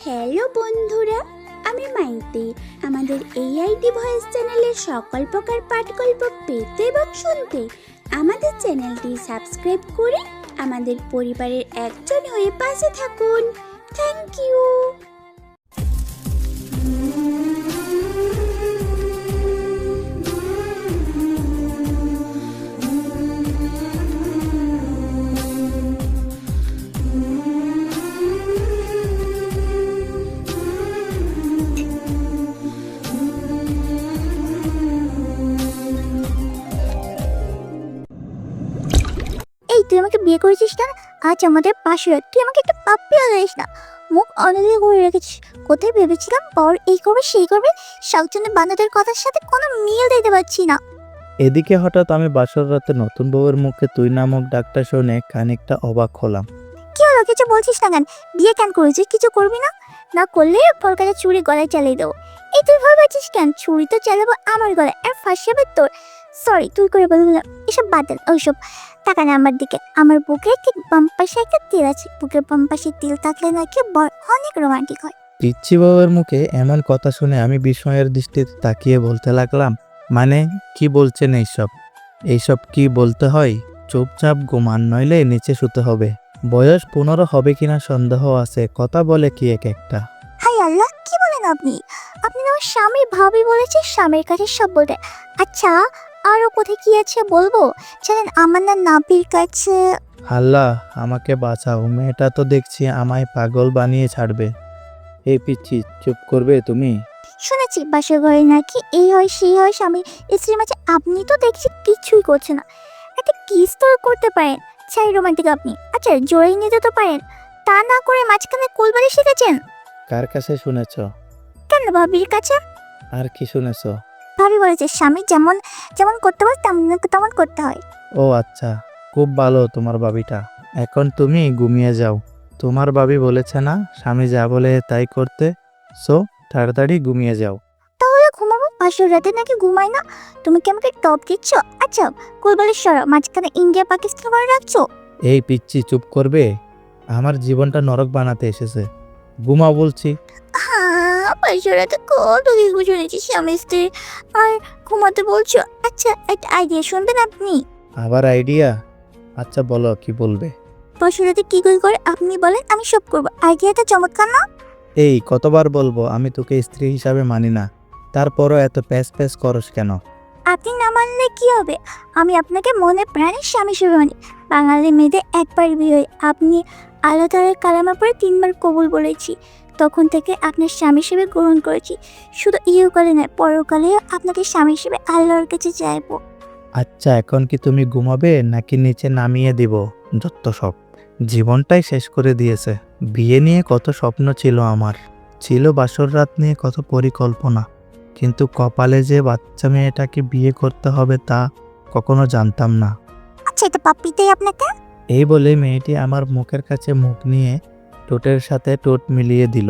Hello বন্ধুরা, আমি মাইতি। আমাদের AID ভয়েস চ্যানেলের সকল প্রকার পাঠগল্প পেতে এবং শুনতে আমাদের চ্যানেলটি সাবস্ক্রাইব করে আমাদের পরিবারের একজন হয়ে পাশে থাকুন। Thank you. এই তুই আমাকে বিয়ে করেছিস না? আজ আমাদের পাশে তুই আমাকে একটা পাপ্পিও দিস না। মুখ অনেকদিন করে রেখেছিস। কোথায় ভেবেছিলাম পর এই করবে সেই করবে, শাকচুন্নি বান্দাদের কথার সাথে কোনো মিল দিতে পারছি না। এদিকে হঠাৎ আমি বাসর রাতে নতুন বউয়ের মুখে তুই নামক ডাকটা শুনে খানিকটা অবাক হলাম। কি হলো, কিছু বলছিস না কেন? বিয়ে কেন করেছিস? কিছু করবি না? না করলে কলকাতা চুরি গলায় চালিয়ে দেবো। এই তুই ভয় পাচ্ছিস কেন? চুরি তো চালাবো আমার গলায়, আর ফাঁসি হবে তোর। সরি, তুই করে বললাম, এসব বাদ দেন। ওইসব টাকা না আমার দিকে। আমার বুকে ঠিক বাম পাশে একটা তিল আছে। বুকের বাম পাশে তিল থাকলে নাকি অনেক রোমান্টিক হয়। পিচ্ছি বউয়ের মুখে এমন কথা শুনে আমি বিস্ময়ের দৃষ্টিতে তাকিয়ে বলতে লাগলাম, মানে কি বলছেন এইসব কি বলতে হয়? চুপচাপ ঘুমান, নইলে নিচে শুতে হবে। বয়স 15 হবে কিনা সন্দেহ আছে, কথা বলে কি এক একটা। হাই আল্লাহ, কি বলেন আপনি? আপনি আমার স্বামীর ভাবি বলেছে, স্বামীর কাছে সব বলতে। আচ্ছা, আরো কোথায় কি আছে বলবো? জানেন, আমার না নাবির কাছে। আল্লাহ আমাকে বাঁচাও, মেয়েটা তো দেখছি আমায় পাগল বানিয়ে ছাড়বে। এই পিচ্ছি, চুপ করবে তুমি? শুনেছি বাসর ঘরে নাকি এই হয় সেই হয়, স্বামী স্ত্রীর মাঝে। আপনি তো দেখছি কিছুই করছে না। একটা কিস তো করতে পারেন, চাই রোমান্টিক আপনি। আচ্ছা, জোরে নিতে তো পারেন, তা না করে মাঝখানে কোলবাড়ি শিখেছেন। কার কাছে শুনেছ? কেন, ভাবির কাছে। আর কি শুনেছ? ভাবি বলেছে স্বামী যেমন যেমন করতে হয় তেমন করতে হয়। ও আচ্ছা, খুব ভালো তোমার বাবিটা। এখন তুমি ঘুমিয়ে যাও। তোমার বাবি বলেছে না স্বামী যা বলে তাই করতে? সো তাড়াতাড়ি ঘুমিয়ে যাও। তাহলে ঘুমাবো। বাসর রাতে নাকি ঘুমাই না? তুমি কি আমাকে টপ দিচ্ছ? আচ্ছা, কোলবাড়ি সরা, মাঝখানে ইন্ডিয়া পাকিস্তান করে রাখছো। এই পিচ্ছি, চুপ করবে? আমার জীবনটা নরক বানাতে এসেছে। ঘুমাও বলছি। হ্যাঁ, বাসর রাতে কত কিছু শুনেছি স্বামী স্ত্রী, আর ঘুমাতে বলছো। আচ্ছা, একটা আইডিয়া শুনবেন আপনি? আবার আইডিয়া? আচ্ছা বলো, কি বলবে? বাসর রাতে কি করে আপনি বলেন, আমি সব করবো। আইডিয়াটা চমৎকার না? এই কতবার বলবো আমি তোকে স্ত্রী হিসাবে মানি না, তারপরও এত প্যাচ করস কেন? আপনি না মানলে কি হবে? আমি আপনাকে মনে প্রাণে স্বামী হিসেবে মানি। বাঙালি মেয়েদের একবার বিয়ে হয়। আপনি আল্লাহ তাআলার কালামা পড়ে 3বার কবুল বলেছি। তখন থেকে আপনার স্বামী হিসেবে গ্রহণ করেছি। শুধু ইহকালে নয়, পরকালেও আপনাকে স্বামী হিসেবে আল্লাহর কাছে চাইবো। আচ্ছা, এখন কি তুমি ঘুমাবে নাকি নিচে নামিয়ে দিব? যত সব, জীবনটাই শেষ করে দিয়েছে। বিয়ে নিয়ে কত স্বপ্ন ছিল আমার, ছিল বাসর রাত নিয়ে কত পরিকল্পনা, কিন্তু কপালে যে বাচ্চা মেয়েটাকে বিয়ে করতে হবে তা কখনো জানতাম না। আচ্ছা, এটা পাপ্পিতেই আপনাকে। এই বলে মেয়েটি আমার মুখের কাছে মুখ নিয়ে ঠোঁটের সাথে ঠোঁট মিলিয়ে দিল,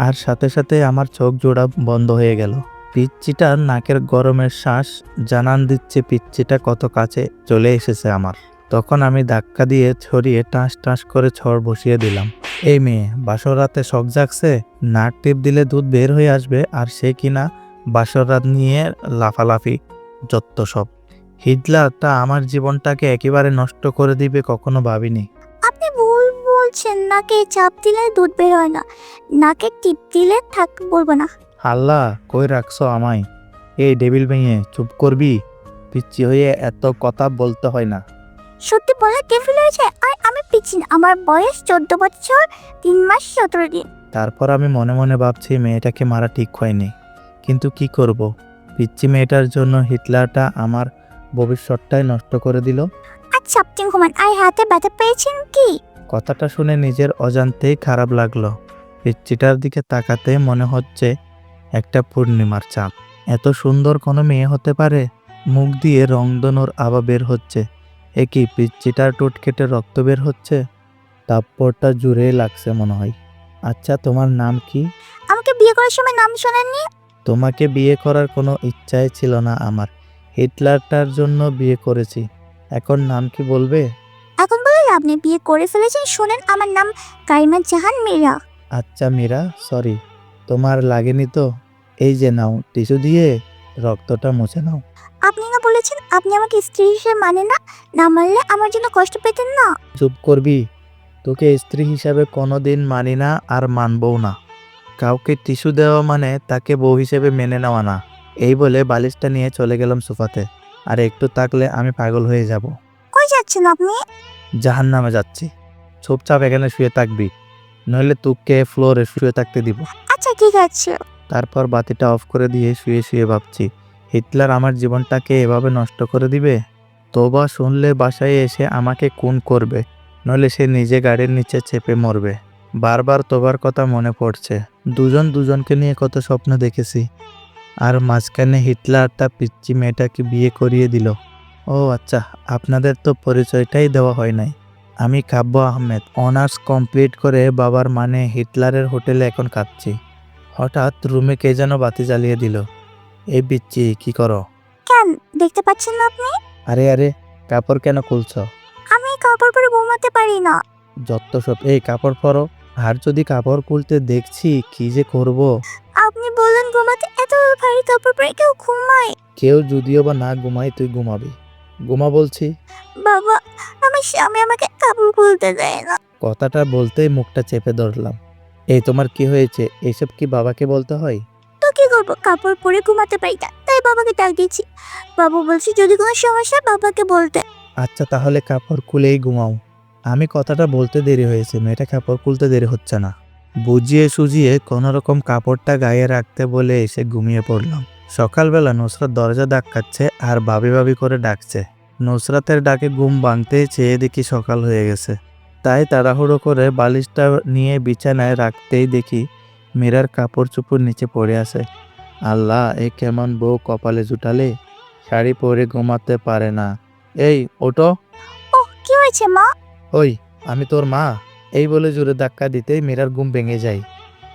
আর সাথে সাথে আমার চোখ জোড়া বন্ধ হয়ে গেল। পিচ্চিটার নাকের গরমের শ্বাস জানান দিচ্ছে পিচ্চিটা কত কাছে চলে এসেছে আমার। তখন আমি ধাক্কা দিয়ে ছড়িয়ে টাস টাস করে ছড় বসিয়ে দিলাম। এই মেয়ে বাসর রাতে শখ জাগছে, নাক টিপ দিলে দুধ বের হয়ে আসবে, আর সে কিনা বাসর রাত নিয়ে লাফালাফি। যত সব, হিটলারটা আমার জীবনটাকে একেবারে নষ্ট করে দিবে কখনো ভাবিনি। আপনি ভুল বলছেন। নাকে চাপ দিলে দুধ বের হয় না, নাকে টিপ দিলে থাক বলবো না। আল্লাহ, কই রাখছো আমায়? এই ডেবিল মেয়ে, চুপ করবি? পিচ্ছি হয়ে এত কথা বলতে হয় না। সত্যি বলে টেফিল হয়েছে, আর আমি পিচ্ছি না। আমার বয়স 14 বছর 3 মাস 17 দিন। তারপর আমি মনে মনে ভাবছি মেয়েটাকে মারা ঠিক হয়নি, কিন্তু কি করব? পিচ্ছি মেয়েটার জন্য হিটলারটা আমার ভবিষ্যৎটাই নষ্ট করে দিল। আচ্ছা, আপনি ঘুমান। আর হাতে ব্যথা পেয়েছেন কি? কথাটা শুনে নিজের অজান্তেই খারাপ লাগলো। পিচ্চিটার দিকে তাকাতে মনে হচ্ছে একটা পূর্ণিমার চাঁদ। এত সুন্দর কোনো মেয়ে হতে পারে? মুখ দিয়ে রংধনুর আভা বের হচ্ছে। এ কি, পিচ্চিটার ঠোঁট কেটে রক্ত বের হচ্ছে? তাপ্পরটা জুড়ে লাগছে মনে হয়। আচ্ছা, তোমার নাম কি? আমাকে বিয়ে করার সময় নাম শোনেননি? তোমাকে বিয়ে করার কোনো ইচ্ছাই ছিল না আমার। হিটলারটার জন্য বিয়ে করেছি। এখন নাম কি বলবে? আপনি বিয়ে করে ফেলেছেন। শোনেন, আমার নাম কারিমা জাহান মীরা। আচ্ছা মীরা, সরি, তোমার লাগেনি তো? এই যে নাও, টিস্যু দিয়ে রক্তটা মুছে নাও। আপনি না বলেছেন আপনি আমাকে স্ত্রী হিসেবে মানে না, না মানলে আমার জন্য কষ্ট পেতেন না? চুপ করবি? তোকে স্ত্রী হিসাবে কোনোদিন মানি না, আর মানবও না। কাউকে টিস্যু দেওয়া মানে তাকে বউ হিসেবে মেনে নেওয়া না। এই বলে বালিশটা নিয়ে চলে গেলাম সোফাতে। আর একটু তাকলে আমি পাগল হয়ে যাব। কই যাচ্ছেন আপনি? জাহান্নামে যাচ্ছি। চুপচাপ এখানে শুয়ে থাকবি, নইলে তোকে ফ্লোরে শুয়ে থাকতে দিব। আচ্ছা ঠিক আছে। তারপর বাতিটা অফ করে দিয়ে শুয়ে শুয়ে ভাবছি, হিটলার আমার জীবনটাকে এভাবে নষ্ট করে দিবে? তোবা শুনলে বাসায় এসে আমাকে খুন করবে, নইলে সে নিজে গাড়ির নিচে চেপে মরবে। বারবার তোবার কথা মনে পড়ছে। দুজন দুজনকে নিয়ে কত স্বপ্ন দেখেছি, আর মাঝখানে হিটলার তার পিচ্চি মেয়েটাকে বিয়ে করিয়ে দিল। ও আচ্ছা, আপনাদের তো পরিচয়টাই দেওয়া হয় নাই। আমি কাব্য আহমেদ, অনার্স কমপ্লিট করে বাবার মানে হিটলারের হোটেলে এখন কাঁদছি। হঠাৎ রুমে কে যেন বাতি জ্বালিয়ে দিল। এই বিচ্চি, কি করো? কেন, দেখতে পাচ্ছেন না আপনি? আরে আরে, কাপড় কেন খুলছ? আমি কাপড় পরে ঘুমাতে পারি না। যত সব, এই কাপড় পরো। আর যদি কাপড় খুলতে দেখছি, কি যে করব। আপনি বললেন ঘুমাতে, এত ভারী কাপড় পরে কেউ ঘুমায়? কেউ যদিও বা না ঘুমাই, তুই ঘুমাবি। ঘুমা বলছি। বাবা, আমার স্বামী আমাকে কাপড় খুলতে দেয় না। কথাটা বলতেই মুখটা চেপে ধরলাম। এই তোমার কি হয়েছে? এইসব কি বাবাকে বলতে হয়? তো কি করবো, কাপড় পরে ঘুমাতে পারি না, তাই বাবাকে ডাক দিয়েছি। বাবু বলছি যদি কোনো সমস্যা বাবাকে বলতে। আচ্ছা তাহলে কাপড় খুলেই ঘুমাও। আমি কথাটা বলতে দেরি হয়েছে, মেয়েটা কাপড় খুলতে দেরি হচ্ছে না। বুঝিয়ে সুজিয়ে কোনোরকম কাপড়টা গায়ে রাখতে বলে এসে ঘুমিয়ে পড়লাম। সকালবেলা নুসরাত দরজা ধাক্কাচ্ছে আর ভাবি ভাবি করে ডাকছে। নুসরাতের ডাকে ঘুম ভাঙতেই চেয়ে দেখি সকাল হয়ে গেছে। তাই তাড়াহুড়ো করে বালিশটা নিয়ে বিছানায় রাখতেই দেখি মীরার কাপড় চোপড় নিচে পড়ে আছে। আল্লাহ, এ কেমন বউ কপালে জুটালে, শাড়ি পরে ঘুমাতে পারে না। এই ওটো। ও, কি হয়েছে মা? ওই, আমি তোর মা। এই বলে জোরে ধাক্কা দিতেই মীরার ঘুম ভেঙে যায়।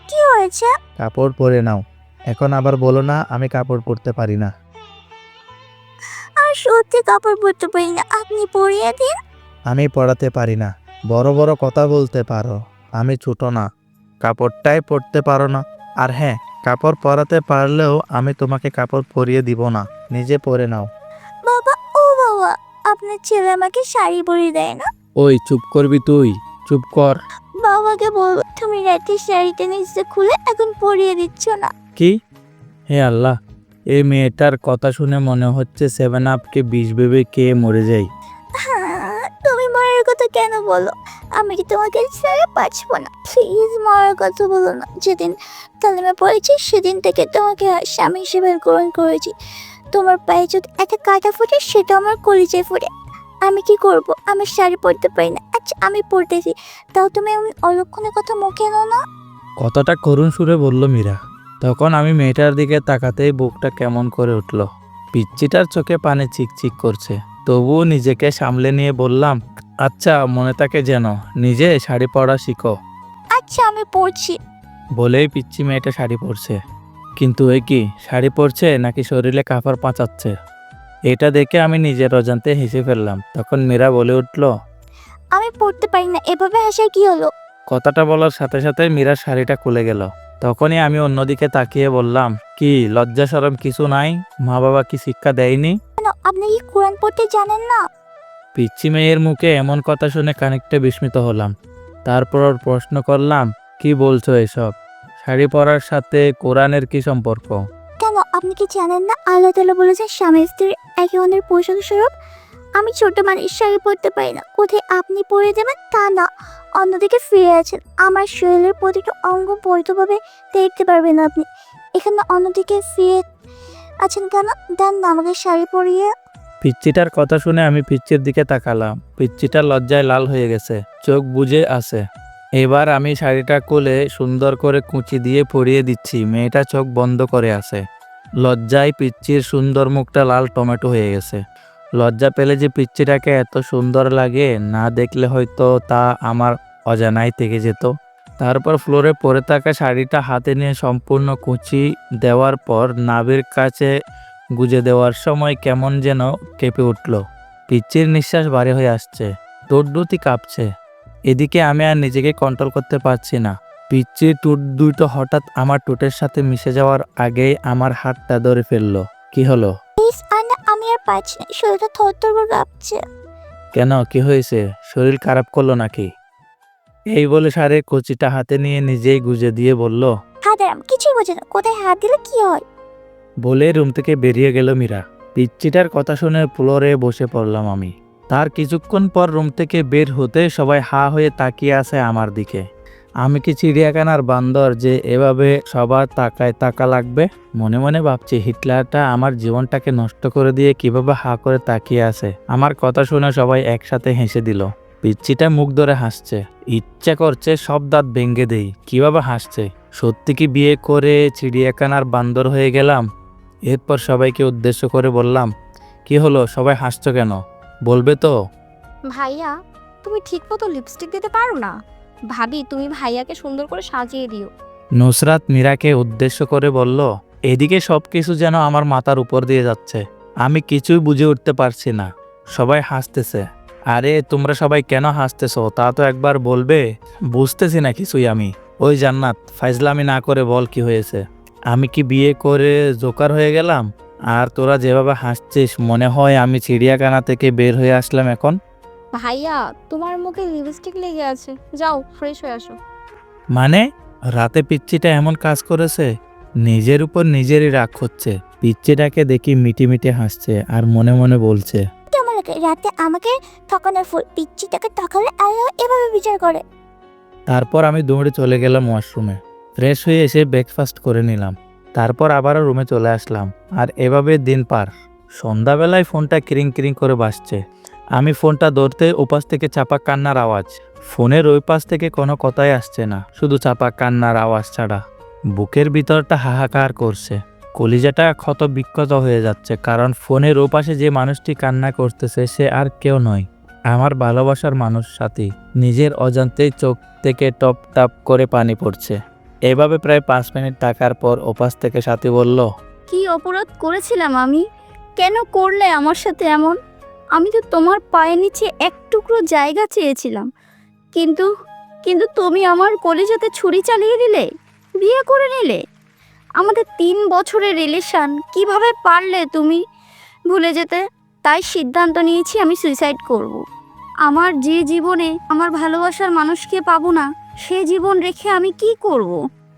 কি হয়েছে? কাপড় পরে নাও। এখন আবার বলো না আমি কাপড় পরতে পারি না। আর সত্যি কাপড় পরতে পারি না, আপনি পরিয়ে দিন। আমি পরাতে পারি না। বড় বড় কথা বলতে পারো, আমি ছোট না। কাপড়টাই পরতে পারো না। আর হ্যাঁ, কাপড় পরাতে পারলেও আমি তোমাকে কাপড় পরিয়ে দিব না, নিজে পরে নাও। বাবা, ও বাবা, আপনার ছেলে আমাকে শাড়ি পরিয়ে দেয় না। ওই চুপ করবি তুই, চুপ কর। বাবাকে বলবো তুমি রাতের শাড়িটা নিচে খুলে এখন পরিয়ে দিচ্ছ না। কি? হে আল্লাহ, এই মেয়েটার কথা শুনে মনে হচ্ছে 7 আপকে বিষ ভেবে কে মরে যাই। তুমি মরার কথা কেন বলো? আমি কি তোমাকে ছেড়ে বাঁচবো না? প্লিজ মরার কথা বলো না। যেদিন কালিমা পড়েছি সেদিন থেকে তোমাকে স্বামী হিসেবে গ্রহণ করেছি। তোমার পায়ে যদি একটা কাঁটা ফুটে সেটা আমার কলিজায় ফুটে। আমি কি করব? আমি শাড়ি পরতে পারি না। আচ্ছা আমি পরতেছি, তাও তুমি এমন অলক্ষণের কথা মুখে এনো না। কতটা করুণ সুরে বলল মীরা। তখন আমি মেয়েটার দিকে তাকাতেই বুকটা কেমন করে উঠল। পিচ্চিটার চোখে পানি চিকচিক করছে, তবুও নিজেকে সামলে নিয়ে বললাম, আচ্ছা মনে থাকে যেন, নিজে শাড়ি পরা শিখো। আচ্ছা আমি পরছি। বলেই পিচ্চি মেয়েটা শাড়ি পরছে। কিন্তু এ কি, শাড়ি পরছে নাকি শরীরে কাপড় পাঁচাচ্ছে? এটা দেখে আমি নিজের অজান্তে হেসে ফেললাম। তখন মীরা বলে উঠল, আমি পরতে পারি না, এভাবে হাসায় কি হলো? কথাটা বলার সাথে সাথে মীরার শাড়িটা খুলে গেল। তখনই আমি অন্যদিকে তাকিয়ে বললাম, কি লজ্জা শরম কিছু নাই? মা বাবা কি শিক্ষা দেয়নি? কেন, আপনি কি কোরআন পড়তে জানেন না? পিচ্চি মেয়ের মুখে এমন কথা শুনে খানিকটা বিস্মিত হলাম। তারপর ওর প্রশ্ন করলাম, কি বলছো এসব? শাড়ি পরার সাথে কোরআনের কি সম্পর্ক? কেন, আপনি কি জানেন না আল্লাহ তাআলা বলেছেন স্বামী স্ত্রী একে অন্যের পোশাক স্বরূপ? আমি ছোট মানুষ, শাড়ি পরতে পারি না, কোথায় আপনি পরে দেবেন তা না। অন্যদিকে ফিরে আছেন, আমার শরীরের প্রতিটা অঙ্গ বৈধভাবে দেখতে পারবেন আপনি। এখানে অন্যদিকে ফিরে আছেন কেন? দেন না আমাকে শাড়ি পরিয়ে। পিচ্চিটার কথা শুনে আমি পিচ্চির দিকে তাকালাম। পিচ্চিটা লজ্জায় লাল হয়ে গেছে, চোখ বুজে আছে। এবার আমি শাড়িটা খুলে সুন্দর করে কুঁচি দিয়ে পরিয়ে দিচ্ছি। মেয়েটা চোখ বন্ধ করে আছে। লজ্জায় পিচ্চির সুন্দর মুখটা লাল টমেটো হয়ে গেছে। লজ্জা পেলে যে পিচ্চিটাকে এত সুন্দর লাগে, না দেখলে হয়তো তা আমার অজানাই থেকে যেত। তারপর ফ্লোরে পরে থাকা শাড়িটা হাতে নিয়ে সম্পূর্ণ কুঁচি দেওয়ার পর নাভির কাছে গুজে দেওয়ার সময় কেমন যেন কেঁপে উঠল। পিচ্চির নিঃশ্বাস ভারী হয়ে আসছে। ঠোঁট দুটি কাঁপছে। এদিকে আমি আর নিজেকে কন্ট্রোল করতে পারছি না। পিচ্চির ঠোঁট দুটো হঠাৎ আমার ঠোঁটের সাথে মিশে যাওয়ার আগেই আমার হাতটা ধরে ফেললো। কি হলো? প্লিজ আন্না, আমি আর পারছি না, শরীরটা থরথর করে কাঁপছে। কেন, কি হয়েছে? শরীর খারাপ করলো নাকি? এই বলে সারে কচিটা হাতে নিয়ে নিজেই গুজে দিয়ে বলল। হাত আমি কিছুই বোঝে না, কোথায় হাত দিলে কি হয়। বলে রুম থেকে বেরিয়ে গেল মীরা। পিচ্চিটার কথা শুনে ফ্লোরে বসে পড়লাম আমি। তার কিছুক্ষণ পর রুম থেকে বের হতে সবাই হা হয়ে তাকিয়ে আছে আমার দিকে। আমি কি চিড়িয়াখানার বান্দর যে এভাবে সবার তাকায় তাকা লাগবে? মনে মনে ভাবছি, হিটলারটা আমার জীবনটাকে নষ্ট করে দিয়ে কিভাবে হা করে তাকিয়ে আছে। আমার কথা শুনে সবাই একসাথে হেসে দিল। পিচ্চিটা মুখ ধরে হাসছে। ইচ্ছা করছে সব দাঁত ভেঙে দেই, কিভাবে হাসছে। সত্যি কি বিয়ে করে চিড়িয়াখানার বান্দর হয়ে গেলাম? এরপর সবাইকে উদ্দেশ্য করে বললাম, কি হলো, সবাই হাসছো কেন? বলবে তো? ভাইয়া, তুমি ঠিক মতো লিপস্টিক দিতে পারো না? ভাবি, তুমি ভাইয়াকে সুন্দর করে সাজিয়ে দিও। নুসরাত মীরাকে উদ্দেশ্য করে বলল। এদিকে সবকিছু যেন আমার মাথার উপর দিয়ে যাচ্ছে। আমি কিছুই বুঝে উঠতে পারছি না। সবাই হাসতেছে। আরে তোমরা সবাই কেন হাসতেছো তা তো একবার বলবে। বুঝতেছি না কিছুই আমি। ওই জান্নাত, ফাইজলামি না করে বল কি হয়েছে? আমি কি বিয়ে করে জোকার হয়ে গেলাম? আর তোরা যেভাবে হাসছিস মনে হয় আমি চিড়িয়াখানা থেকে বের হয়ে আসলাম এখন। ভাইয়া, তোমার মুখে লিপস্টিক লেগে আছে, যাও ফ্রেশ হয়ে আসো। মানে রাতে পিচ্চিটা এমন কাজ করেছে? নিজের উপর নিজেরই রাগ হচ্ছে। পিচ্চিটাকে দেখি মিটি মিটি হাসছে আর মনে মনে বলছে, কেমন লাগে রাতে আমাকে ঠকানোর ফুল, পিচ্চিটাকে ঠকালে আল্লাহ এভাবে বিচার করে। তারপর আমি দৌড়ে চলে গেলাম ওয়াশরুমে। ফ্রেশ হয়ে এসে ব্রেকফাস্ট করে নিলাম। তারপর আবারও রুমে চলে আসলাম। আর এভাবে দিন পার। সন্ধ্যাবেলায় ফোনটা কিরিং কিরিং করে বাজছে। আমি ফোনটা ধরতে ওপাশ থেকে চাপা কান্নার আওয়াজ। ফোনের ওই পাশ থেকে কোনো কথাই আসছে না, শুধু চাপা কান্নার আওয়াজ ছাড়া। বুকের ভিতরটা হাহাকার করছে। কলিজাটা ক্ষত বিক্ষত হয়ে যাচ্ছে, কারণ ফোনের ওপাশে যে মানুষটি কান্না করতেছে সে আর কেউ নয়, আমার ভালোবাসার মানুষ সাথী। নিজের অজান্তেই চোখ থেকে টপ টাপ করে পানি পড়ছে। এভাবে প্রায় 5 মিনিট থাকার পর ওপাশ থেকে সাথী বলল, কি অপরাধ করেছিলাম আমি? কেন করলে আমার সাথে এমন? আমি তো তোমার পায়ের নিচে এক টুকরো জায়গা চেয়েছিলাম, কিন্তু কিন্তু তুমি আমার কলিজাতে ছুরি চালিয়ে দিলে, বিয়ে করে নিলে। আমাদের 3 বছরের রিলেশন কিভাবে পারলে তুমি ভুলে যেতে? তাই সিদ্ধান্ত নিয়েছি আমি সুইসাইড করব। আমার যে জীবনে আমার ভালোবাসার মানুষকে পাবো না, সে জীবন রেখে আমি কি করব?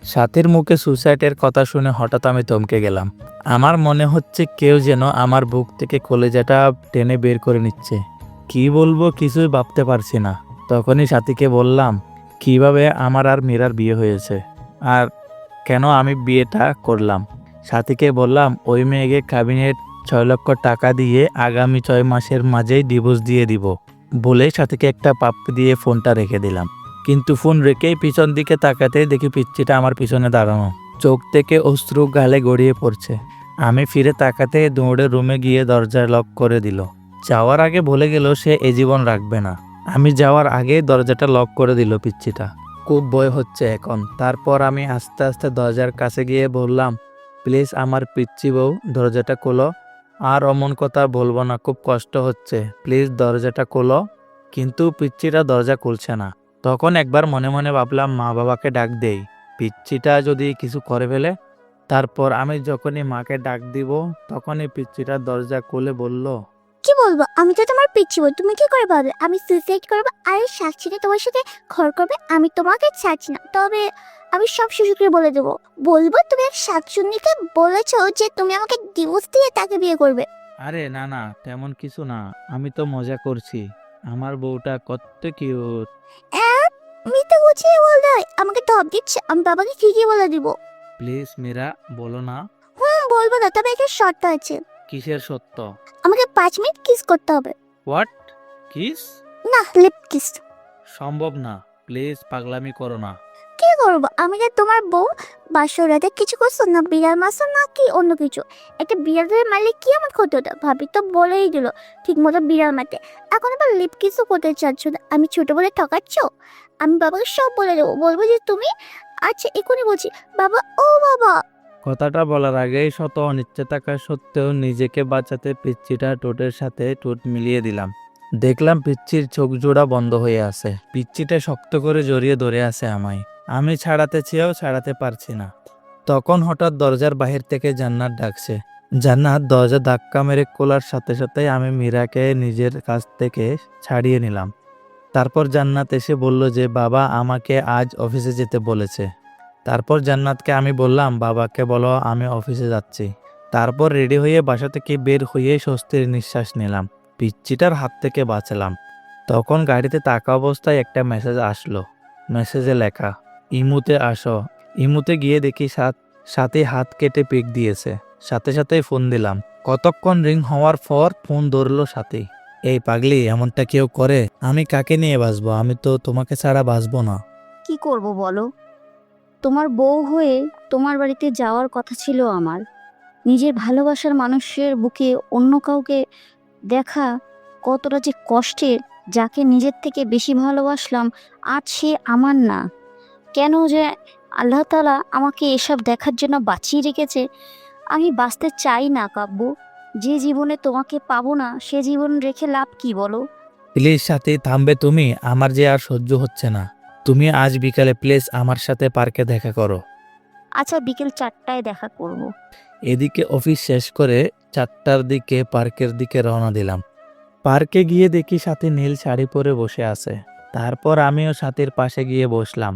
সাথীর মুখে সুসাইডের কথা শুনে হঠাৎ আমি থমকে গেলাম। আমার মনে হচ্ছে কেউ যেন আমার বুক থেকে কলেজাটা টেনে বের করে নিচ্ছে। কি বলবো কিছুই ভাবতে পারছি না। তখনই সাথীকে বললাম, কিভাবে আমার আর মীরার বিয়ে হয়েছে, আর কেন আমি বিয়েটা করলাম। সাথীকে বললাম, ওই মেয়েকে ক্যাবিনেট 6 লক্ষ টাকা দিয়ে আগামী 6 মাসের মাঝেই ডিভোর্স দিয়ে দিব বলে সাথীকে একটা পাপ্পি দিয়ে ফোনটা রেখে দিলাম। কিন্তু ফোন রেখেই পিছন দিকে তাকাতেই দেখি পিচ্চিটা আমার পিছনে দাঁড়ানো। চোখ থেকে অশ্রু গালে গড়িয়ে পড়ছে। আমি ফিরে তাকাতে দৌড়ে রুমে গিয়ে দরজা লক করে দিল। যাওয়ার আগে বলে গেল সে এ জীবন রাখবে না। আমি যাওয়ার আগে দরজাটা লক করে দিল পিচ্চিটা। খুব ভয় হচ্ছে এখন। তারপর আমি আস্তে আস্তে দরজার কাছে গিয়ে বললাম, প্লিজ আমার পিচ্চি বউ, দরজাটা খোলো। আর অমন কথা বলবো না, খুব কষ্ট হচ্ছে, প্লিজ দরজাটা খোলো। কিন্তু পিচ্চিটা দরজা খুলছে না। তখন একবার মনে মনে ভাবলাম মা বাবাকে ডাক দেই, পিচ্চিটা যদি কিছু করে ফেলে। তারপর আমি যখনই মাকে ডাক দিব তখনই পিচ্চিটা দরজা খুলে বলল, কি বলবো, আমি তো তোমার পিচ্ছি বল, তুমি কি করে পারবে আমি সুইসাইড করবো আর এই সাক্ষীকে তোমার সাথে ঘর করবে? আমি তোমাকে ছাড়ছি না, তবে আমি সব শিশুকে বলে দেবো। বলবো তুমি এক শাকচুন্নিকে বলেছো যে তুমি আমাকে ডিভোর্স দিয়ে তাকে বিয়ে করবে। আরে না না, তেমন কিছু না, আমি তো মজা করছি। আমার বউটা কত কিউট। মিথ্যে গুছিয়ে বলতে হয়, আমাকে টপ দিচ্ছে, আমি বাবাকে ঠিকই বলে দিব। প্লিজ মীরা, বলো না। বলবো না, তবে একটা শর্ত আছে। কিসের সত্য? আমাকে 5 মিনিট কিস করতে হবে। হোয়াট? কিস? না, লিপ কিস। সম্ভব না, প্লিজ পাগলামি করো না। কি করবো, আমি যে তোমার বউ, বাসর রাতে কিছু করছো না, বিড়াল মারছো না কি অন্য কিছু? একটা বিড়ালের মারলে কি আমার ক্ষতি হতো? ভাবি তো বলেই দিল ঠিক মতো বিড়াল মারতে, এখন আবার লিপ কিসও করতে চাচ্ছ না। আমি ছোট বলে ঠকাচ্ছ? আমি বাবাকে সব বলে দেবো, বলবো যে তুমি। আচ্ছা এখনই বলছি বাবা, ও বাবা। কথাটা বলার আগেই শত অনিচ্ছে থাকা সত্ত্বেও নিজেকে বাঁচাতে পিচ্চিটা ঠোঁটের সাথে ঠোঁট মিলিয়ে দিলাম। দেখলাম পিচ্চির চোখ জোড়া বন্ধ হয়ে আছে। পিচ্চিটা শক্ত করে জড়িয়ে ধরে আছে আমায়। আমি ছাড়াতে চেয়েও ছাড়াতে পারছি না। তখন হঠাৎ দরজার বাহির থেকে জান্নাত ডাকছে। জান্নাত দরজা ধাক্কা মেরে খোলার সাথে সাথে আমি মীরাকে নিজের কাছ থেকে ছাড়িয়ে নিলাম। তারপর জান্নাত এসে বলল যে বাবা আমাকে আজ অফিসে যেতে বলেছে। তারপর জান্নাতকে আমি বললাম বাবাকে বলো আমি অফিসে যাচ্ছি। তারপর রেডি হয়ে বাসা থেকে বের হয়ে স্বস্তির নিঃশ্বাস নিলাম। পিচ্চিটার হাত থেকে বাঁচলাম। তখন গাড়িতে থাকা অবস্থায় একটা মেসেজ আসলো। মেসেজে লেখা, ইমুতে আসো। ইমুতে গিয়ে দেখি সাথে হাত কেটে পিক দিয়েছে। সাথে সাথেই ফোন দিলাম। কতক্ষণ রিং হওয়ার পর ফোন ধরলো সাথে। এই পাগলি, এমনটা কেউ করে? আমি কাকে নিয়ে বাঁচবো? আমি তো তোমাকে ছাড়া বাঁচবো না। কি করব বলো? তোমার বউ হয়ে তোমার বাড়িতে যাওয়ার কথা ছিল আমার। নিজের ভালোবাসার মানুষের বুকে অন্য কাউকে দেখা কতটা যে কষ্টের। যাকে নিজের থেকে বেশি ভালোবাসলাম আজ সে আমার না। কেন যে আল্লাহ তাআলা আমাকে এসব দেখার জন্য বাঁচিয়ে রেখেছে। আমি বাঁচতে চাই না কাব্য। যে জীবনে তোমাকে পাবো না সে জীবন রেখে লাভ কি বলো? প্লিজ সাথে থামবে তুমি? আমার যে আর সহ্য হচ্ছে না। তুমি আজ বিকালে প্লিজ আমার সাথে পার্কে দেখা করো। আচ্ছা, বিকেল 4টায় দেখা করব। এদিকে অফিস শেষ করে 4টার দিকে পার্কের দিকে রওনা দিলাম। পার্কে গিয়ে দেখি সাথী নীল শাড়ি পরে বসে আছে। তারপর আমিও সাথীর পাশে গিয়ে বসলাম।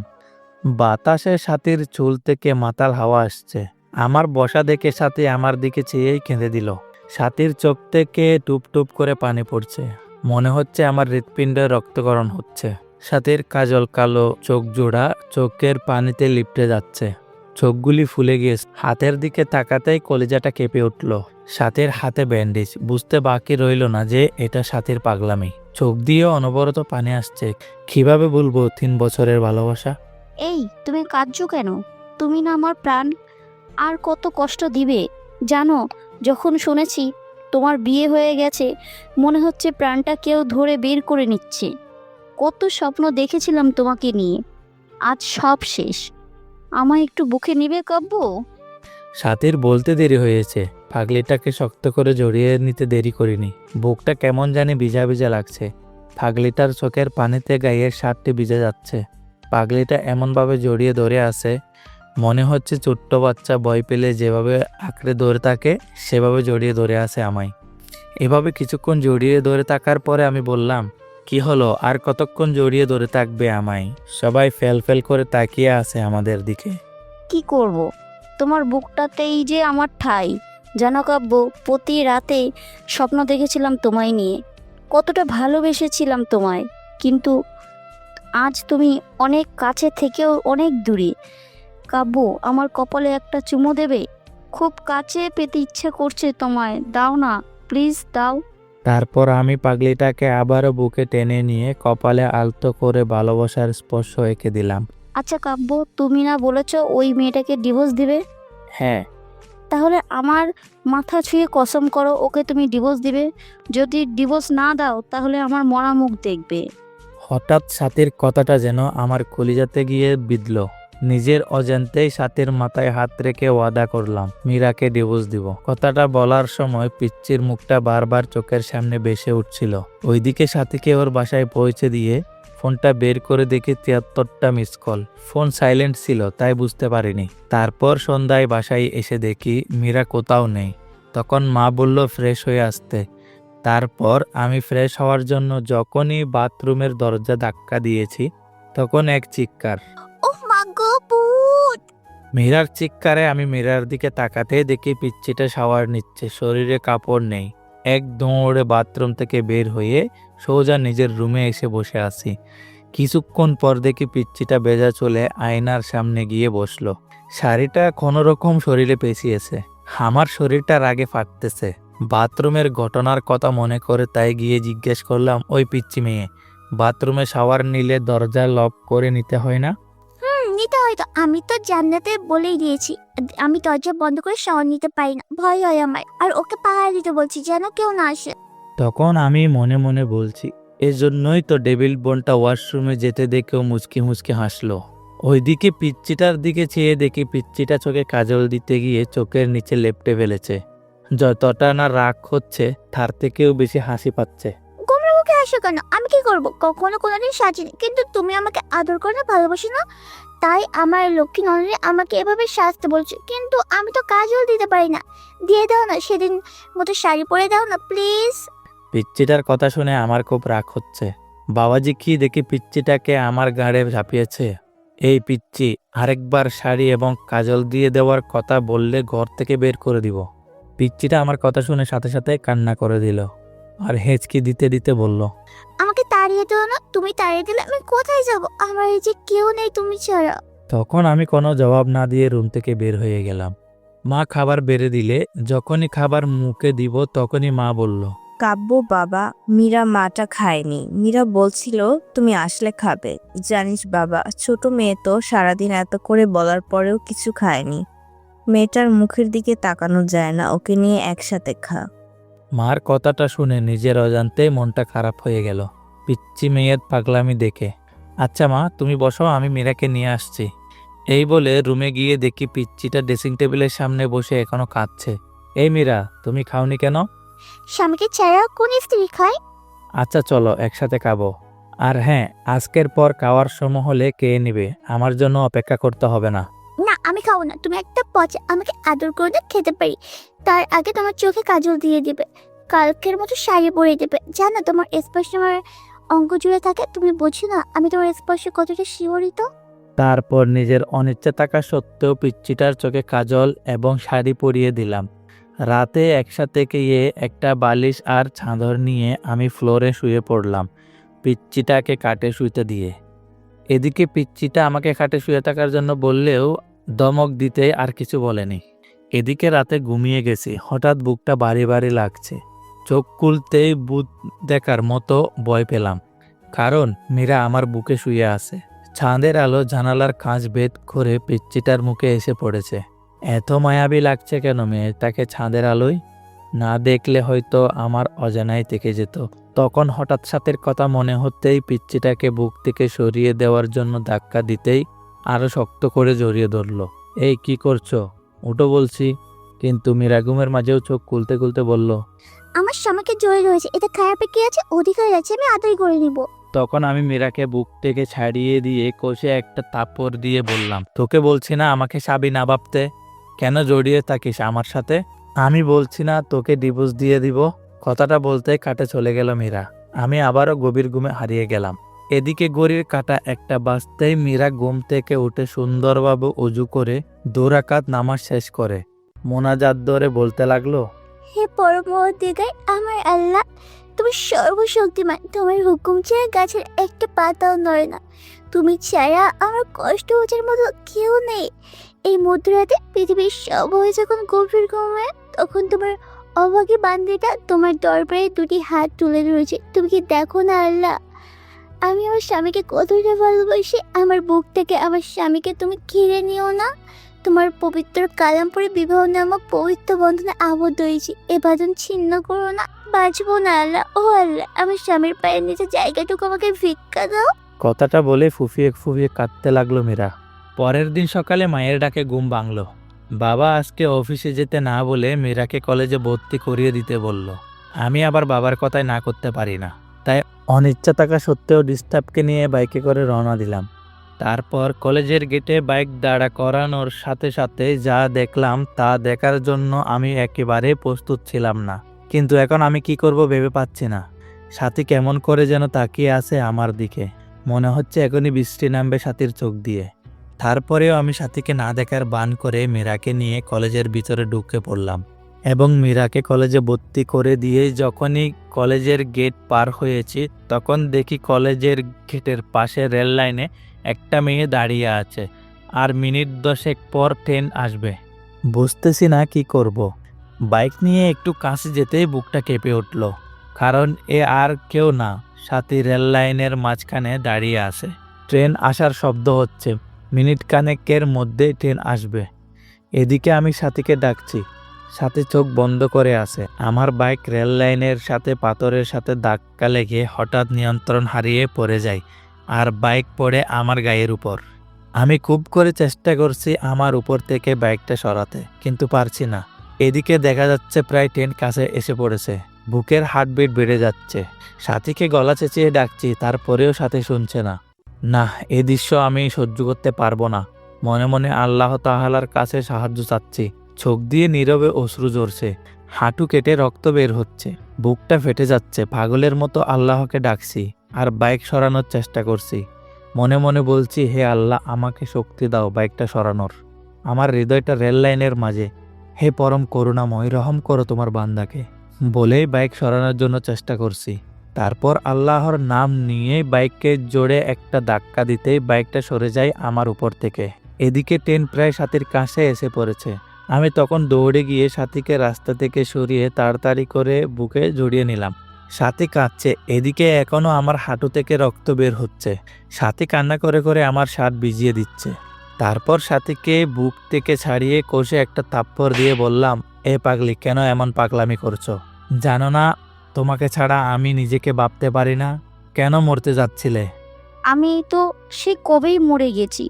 বাতাসে সাথীর চুল থেকে মাতাল হাওয়া আসছে। আমার বসা দেখে সাথী আমার দিকে চেয়েই কেঁদে দিল। সাথীর চোখ থেকে টুপ টুপ করে পানি পড়ছে। মনে হচ্ছে আমার হৃৎপিণ্ডে রক্তকরণ হচ্ছে। সাথীর কাজল কালো চোখ জোড়া চোখের পানিতে লিপটে যাচ্ছে। চোখগুলি ফুলে গিয়েছে। হাতের দিকে তাকাতেই কলিজাটা কেঁপে উঠল। সাথীর হাতে ব্যান্ডেজ। বুঝতে বাকি রইল না যে এটা সাথীর পাগলামি। চোখ দিয়েও অনবরত পানি আসছে। কিভাবে বলবো 3 বছরের ভালোবাসা? এই, তুমি কাঁদছো কেন? তুমি না আমার প্রাণ। আর কত কষ্ট দিবে জানো? যখন শুনেছি তোমার বিয়ে হয়ে গেছে মনে হচ্ছে প্রাণটা কেউ ধরে বের করে নিচ্ছে। কত স্বপ্ন দেখেছিলাম তোমাকে নিয়ে, আজ সব শেষ। আমায় একটু বুকে নিবে কাব্য? সাথীর বলতে দেরি হয়েছে। পাগলিটাকে শক্ত করে জড়িয়ে নিতে দেরি করিনি। বুকটা কেমন জানি ভিজা ভিজা লাগছে। পাগলিটার চোখের পানিতে গায়ের শার্টটি ভিজে যাচ্ছে। পাগলিটা এমনভাবে জড়িয়ে ধরে আছে মনে হচ্ছে ছোট্ট বাচ্চা ভয় পেলে যেভাবে আঁকড়ে ধরে থাকে সেভাবে জড়িয়ে ধরে আছে আমায়। এভাবে কিছুক্ষণ জড়িয়ে ধরে থাকার পরে আমি বললাম, কি হলো? আর কতক্ষণ জড়িয়ে ধরে থাকবে আমায়? সবাই ফেল ফেল করে তাকিয়ে আছে আমাদের দিকে। কি করব? তোমার বুকটাতেই যে আমার ঠাঁই। জানো কাব্য, প্রতি রাতে স্বপ্ন দেখেছিলাম তোমায় নিয়ে। কতটা ভালোবেসেছিলাম তোমায়। কিন্তু আজ তুমি অনেক কাছে থেকেও অনেক দূরে। কাব্য, আমার কপালে একটা চুমো দেবে? খুব কাছে পেতে ইচ্ছে করছে তোমায়। দাও না, প্লিজ দাও। তারপর আমি পাগলিটাকে আবারও বুকে টেনে নিয়ে কপালে আলতো করে ভালোবাসার স্পর্শ এঁকে দিলাম। আচ্ছা কাব্য, তুমি না বলেছো ওই মেয়েটাকে ডিভোর্স দিবে? হ্যাঁ। তাহলে আমার মাথা ছুঁয়ে কসম করো ওকে তুমি ডিভোর্স দিবে। যদি ডিভোর্স না দাও তাহলে আমার মরা মুখ দেখবে। হঠাৎ সাথীর কথাটা যেন আমার কলিজাতে গিয়ে বিঁধল। নিজের অজান্তেই সাথীর মাথায় হাত রেখে ওয়াদা করলাম মীরাকে ডিভোর্স দিব। কথাটা বলার সময় পিচ্চির মুখটা বারবার চোখের সামনে ভেসে উঠছিল। ওইদিকে সাথীকে ওর বাসায় পৌঁছে দিয়ে ফোনটা বের করে দেখি 73টা মিস কল। ফোন সাইলেন্ট ছিল তাই বুঝতে পারিনি। তারপর সন্ধ্যায় বাসায় এসে দেখি মীরা কোথাও নেই। তখন মা বলল ফ্রেশ হয়ে আসতে। তারপর আমি ফ্রেশ হওয়ার জন্য যখনই বাথরুমের দরজা ধাক্কা দিয়েছি তখন এক চিৎকার। ওহ মা গো, ভূত! মীরার চিৎকারে আমি মীরার দিকে তাকাতে দেখি পিচ্চিটা শাওয়ার নিচ্ছে, শরীরে কাপড় নেই। এক দৌড়ে বাথরুম থেকে বের হয়ে সোজা নিজের রুমে এসে বসে আছি। কিছুক্ষণ পর দেখি পিচ্চিটা ভেজা চলে আয়নার সামনে গিয়ে বসলো। শাড়িটা কোনোরকম শরীরে পেঁচিয়েছে। আমার শরীরটা রাগে ফাটতেছে। বাথরুমের ঘটনার কথা মনে করে তাই গিয়ে জিজ্ঞেস করলাম, ওই পিচ্চি মেয়ে, বাথরুমে শাওয়ার নিলে দরজা লক করে নিতে হয় না? নিতে হয়তো, আমি তো জান্নাতে বলেই দিয়েছি আমি দরজা বন্ধ করে শাওয়ার নিতে পারি না, ভয় হয় আমার। আর ওকে পাহারা দিতে বলছি যেন কেউ না আসে। তখন আমি মনে মনে বলছি, এজন্যই তো ডেভিল বোনটা ওয়াশরুমে যেতে দেখেও মুচকি মুচকি হাসলো। ওইদিকে পিচ্চিটার দিকে চেয়ে দেখি পিচ্চিটা চোখে কাজল দিতে গিয়ে চোখের নিচে লেপটে ফেলেছে। যতটা না রাগ হচ্ছে তার থেকেও বেশি হাসি পাচ্ছে। গোমরামো মুখে আসো কেন? আমি কি করব? কখনো কোনোদিন সাজিনি, কিন্তু তুমি আমাকে আদর করে না, ভালোবাসো না, তাই আমার লক্ষ্মী ননদে আমাকে এভাবে সাজতে বলছে। কিন্তু আমি তো কাজল দিতে পারি না, দিয়ে দাও না, সেদিন মতো শাড়ি পরে দাও না প্লিজ। পিচ্চিটার কথা শুনে আমার খুব রাগ হচ্ছে। বাবাজি কি দেখি পিচ্চিটাকে আমার গাড়ে ঝাঁপিয়েছে। এই পিচ্চি, আরেকবার শাড়ি এবং কাজল দিয়ে দেওয়ার কথা বললে ঘর থেকে বের করে দিব। পিচ্চিটা আমার কথা শুনে সাথে সাথে কান্না করে দিল আর হেঁচকি দিতে দিতে বলল, আমাকে তাড়িয়ে দিও না, তুমি তাড়িয়ে দিলে আমি কোথায় যাব? আমার এই যে কেউ নেই তুমি ছাড়া। তখন আমি কোনো জবাব না দিয়ে রুম থেকে বের হয়ে গেলাম। মা খাবার বেড়ে দিলে যখনই খাবার মুখে দিব তখনই মা বলল, কাব্য বাবা, মীরা মাটা খায়নি। মীরা বলছিল তুমি আসলে খাবে। জানিস বাবা, ছোট মেয়ে তো সারাদিন এত করে বলার পরেও কিছু খায়নি। মেয়েটার মুখের দিকে তাকানো যায় না, ওকে নিয়ে একসাথে খা। মার কথাটা শুনে নিজের অজান্তেই মনটা খারাপ হয়ে গেল পিচ্চি মেয়ের পাগলামি দেখে। আচ্ছা মা, তুমি বসো, আমি মীরাকে নিয়ে আসছি। এই বলে রুমে গিয়ে দেখি পিচ্চিটা ড্রেসিং টেবিলের সামনে বসে এখনো কাঁদছে। এই মীরা, তুমি খাওনি কেন? স্বামীকে ছাড়া কোন স্ত্রী খায়? আচ্ছা চলো একসাথে খাবো। আর হ্যাঁ, আজকের পর খাওয়ার সময় হলে কে নিবে, আমার জন্য অপেক্ষা করতে হবে না। না, আমি খাবো না। তুমি একটা পচা, আমাকে আদর করে খেতে পারি, তার আগে তোমার চোখে কাজল দিয়ে দিবে, কালকের মতো শাড়ি পরে দেবে। জানো তোমার স্পর্শ আমার অঙ্গ জুড়ে থাকে, তুমি বোঝো না আমি তোমার স্পর্শে কতটা শিহরিত। তারপর নিজের অনিচ্ছা থাকা সত্ত্বেও পিচ্চিটার চোখে কাজল এবং শাড়ি পরিয়ে দিলাম। রাতে একসাথে গিয়ে একটা বালিশ আর চাদর নিয়ে আমি ফ্লোরে শুয়ে পড়লাম পিচ্চিটাকে কাটে শুইতে দিয়ে। এদিকে পিচ্চিটা আমাকে খাটে শুয়ে থাকার জন্য বললেও দমক দিতে আর কিছু বলেনি। এদিকে রাতে ঘুমিয়ে গেছি, হঠাৎ বুকটা ভারী ভারী লাগছে। চোখ খুলতেই ভূত দেখার মতো ভয় পেলাম, কারণ মীরা আমার বুকে শুয়ে আছে। চাঁদের আলো জানালার কাঁচ ভেদ করে পিচ্চিটার মুখে এসে পড়েছে। এত মায়াবী লাগছে কেন মেয়েটাকে চাঁদের আলোয়? না দেখলে হয়তো আমার অজানাই থেকে যেত। তখন হঠাৎ সাথের কথা মনে হতেই পিচ্চিটাকে বুক থেকে সরিয়ে দেওয়ার জন্য ধাক্কা দিতেই আরো শক্ত করে জড়িয়ে ধরলো। এই কি করছো, উঠো বলছি। কিন্তু মীরা ঘুমের মাঝেও চোখ খুলতে খুলতে বলল, আমার স্বামীকে জড়িয়ে রয়েছে, এটা খারাপে কি আছে? অধিকার আছে, আমি আদর করে নিব। তখন আমি মীরাকে বুক থেকে ছাড়িয়ে দিয়ে কষে একটা থাপ্পড় দিয়ে বললাম, তোকে বলছি না আমাকে স্বামী না ভাবতে? কেন জড়িয়ে থাকিস আমার সাথে? আমি বলছি না তোকে ডিভোর্স দিয়ে দিব? কথাটা বলতে কাটে চলে গেল মীরা। আমি আবারও গভীর ঘুমে হারিয়ে গেলাম। এদিকে ঘড়ির কাঁটা একটা বাজতেই মীরা ঘুম থেকে উঠে সুন্দরভাবে অজু করে 2 রাকাত নামাজ শেষ করে মোনাজাত ধরে বলতে লাগলো, হে পরম অধিকার আমার আল্লাহ, তুমি সর্বশক্তিমান, তোমার হুকুম ছাড়া গাছের একটা পাতাও নড়ে না, তুমি ছাড়া আমার কষ্ট বোঝার মতো কেউ নেই। এই মধ্যরাতে পৃথিবীর সব হয়ে যখন গভীর ঘুমে, তখন তোমার অভাগী বান্দিটা তোমার দরবারে 2টি হাত তুলে ধরেছে। তুমি কি দেখো না আল্লাহ, আমি আমার স্বামীকে কতটা ভালোবাসি। আমার বুক থেকে আমার স্বামীকে তুমি ঘিরে নিও না। তোমার পবিত্র কালাম পরে বিবাহ নামক পবিত্র বন্ধনে আবদ্ধ হয়েছি, এ বাঁধন ছিন্ন করো না, বাঁচবো না আল্লাহ। ও আল্লাহ, আমার স্বামীর পায়ের নিচে জায়গাটুকু আমাকে ভিক্ষা দাও। কথাটা বলে ফুফিয়ে ফুফিয়ে কাঁদতে লাগলো মীরা। পরের দিন সকালে মায়ের ডাকে ঘুম ভাঙল। বাবা আজকে অফিসে যেতে না বলে মীরাকে কলেজে ভর্তি করিয়ে দিতে বলল। আমি আবার বাবার কথায় না করতে পারি না, তাই অনিচ্ছা থাকা সত্ত্বেও ডিস্টার্বকে নিয়ে বাইকে করে রওনা দিলাম। তারপর কলেজের গেটে বাইক দাঁড়া করানোর সাথে সাথে যা দেখলাম তা দেখার জন্য আমি একেবারে প্রস্তুত ছিলাম না। কিন্তু এখন আমি কি করব ভেবে পাচ্ছি না। সাথী কেমন করে যেন তাকিয়ে আছে আমার দিকে, মনে হচ্ছে এখনই বৃষ্টি নামবে সাথীর চোখ দিয়ে। তারপরেও আমি সাথীকে না দেখার বান করে মীরাকে নিয়ে কলেজের ভিতরে ঢুকে পড়লাম এবং মীরাকে কলেজে ভর্তি করে দিয়ে যখনই কলেজের গেট পার হয়েছি তখন দেখি কলেজের গেটের পাশে রেল লাইনে একটা মেয়ে দাঁড়িয়ে আছে, আর মিনিট 10 পর ট্রেন আসবে। বুঝতেছি না কি করব। বাইক নিয়ে একটু কাছে যেতেই বুকটা কেঁপে উঠল, কারণ এ আর কেউ না, সাথী রেল লাইনের মাঝখানে দাঁড়িয়ে আছে। ট্রেন আসার শব্দ হচ্ছে, মিনিট খানেকের মধ্যেই ট্রেন আসবে। এদিকে আমি সাথীকে ডাকছি, সাথে চোখ বন্ধ করে আছে। আমার বাইক রেল লাইনের সাথে পাথরের সাথে ধাক্কা লেগে হঠাৎ নিয়ন্ত্রণ হারিয়ে পড়ে যায়, আর বাইক পড়ে আমার গায়ের উপর। আমি খুব করে চেষ্টা করছি আমার উপর থেকে বাইকটা সরাতে, কিন্তু পারছি না। এদিকে দেখা যাচ্ছে প্রায় ট্রেন কাছে এসে পড়েছে। বুকের হার্টবিট বেড়ে যাচ্ছে। সাথীকে গলা চেঁচিয়ে ডাকছি, তারপরেও সাথী শুনছে না। না, এ দৃশ্য আমি সহ্য করতে পারবো না। মনে মনে আল্লাহ তাআলার কাছে সাহায্য চাচ্ছি। চোখ দিয়ে নীরবে অশ্রু ঝরছে, হাঁটু কেটে রক্ত বের হচ্ছে, বুকটা ফেটে যাচ্ছে। পাগলের মতো আল্লাহকে ডাকছি আর বাইক সরানোর চেষ্টা করছি। মনে মনে বলছি, হে আল্লাহ, আমাকে শক্তি দাও বাইকটা সরানোর। আমার হৃদয়টা রেল লাইনের মাঝে। হে পরম করুণাময়, রহম করো তোমার বান্দাকে। বলেই বাইক সরানোর জন্য চেষ্টা করছি। তারপর আল্লাহর নাম নিয়ে বাইককে জোরে একটা ধাক্কা দিতেই বাইকটা সরে যায় আমার উপর থেকে। এদিকে ট্রেন প্রায় সাথীর কাছে এসে পড়েছে। আমি তখন দৌড়ে গিয়ে সাথীকে রাস্তা থেকে সরিয়ে তাড়াতাড়ি করে বুকে জড়িয়ে নিলাম। সাথী কাঁদছে, এদিকে এখনো আমার হাঁটু থেকে রক্ত বের হচ্ছে। সাথী কান্না করে করে আমার শার্ট ভিজিয়ে দিচ্ছে। তারপর সাথীকে বুক থেকে ছাড়িয়ে কষে একটা থাপ্পড় দিয়ে বললাম, এ পাগলি, কেন এমন পাগলামি করছো? জানো না তোমাকে ছাড়া আমি নিজেকে ভাবতে পারি না? কেন মরতে যাচ্ছিলে? আমি তো সে কবেই মরে গেছি।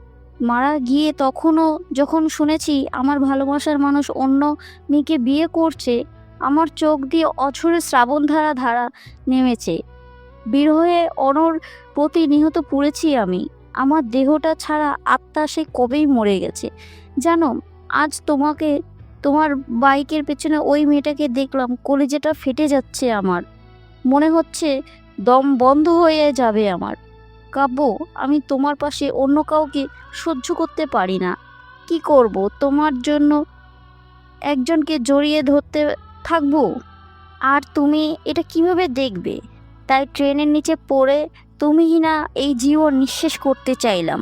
মারা গিয়ে তখনও যখন শুনেছি আমার ভালোবাসার মানুষ অন্য মেয়েকে বিয়ে করছে, আমার চোখ দিয়ে অঝরে শ্রাবণধারা ধারা নেমেছে। বিরহে অনর প্রতি নিহত পুড়েছি আমি। আমার দেহটা ছাড়া আত্মা সে কবেই মরে গেছে। জানো, আজ তোমার বাইকের পেছনে ওই মেয়েটাকে দেখলাম, কলিজাটা ফেটে যাচ্ছে আমার। মনে হচ্ছে দম বন্ধ হয়ে যাবে আমার। কাব্য, আমি তোমার পাশে অন্য কাউকে সহ্য করতে পারি না। কি করব? তোমার জন্য একজনকে জড়িয়ে ধরতে থাকবো? আর তুমি এটা কিভাবে দেখবে? তাই ট্রেনের নিচে পড়ে তুমি না এই জীবন নিঃশেষ করতে চাইলাম।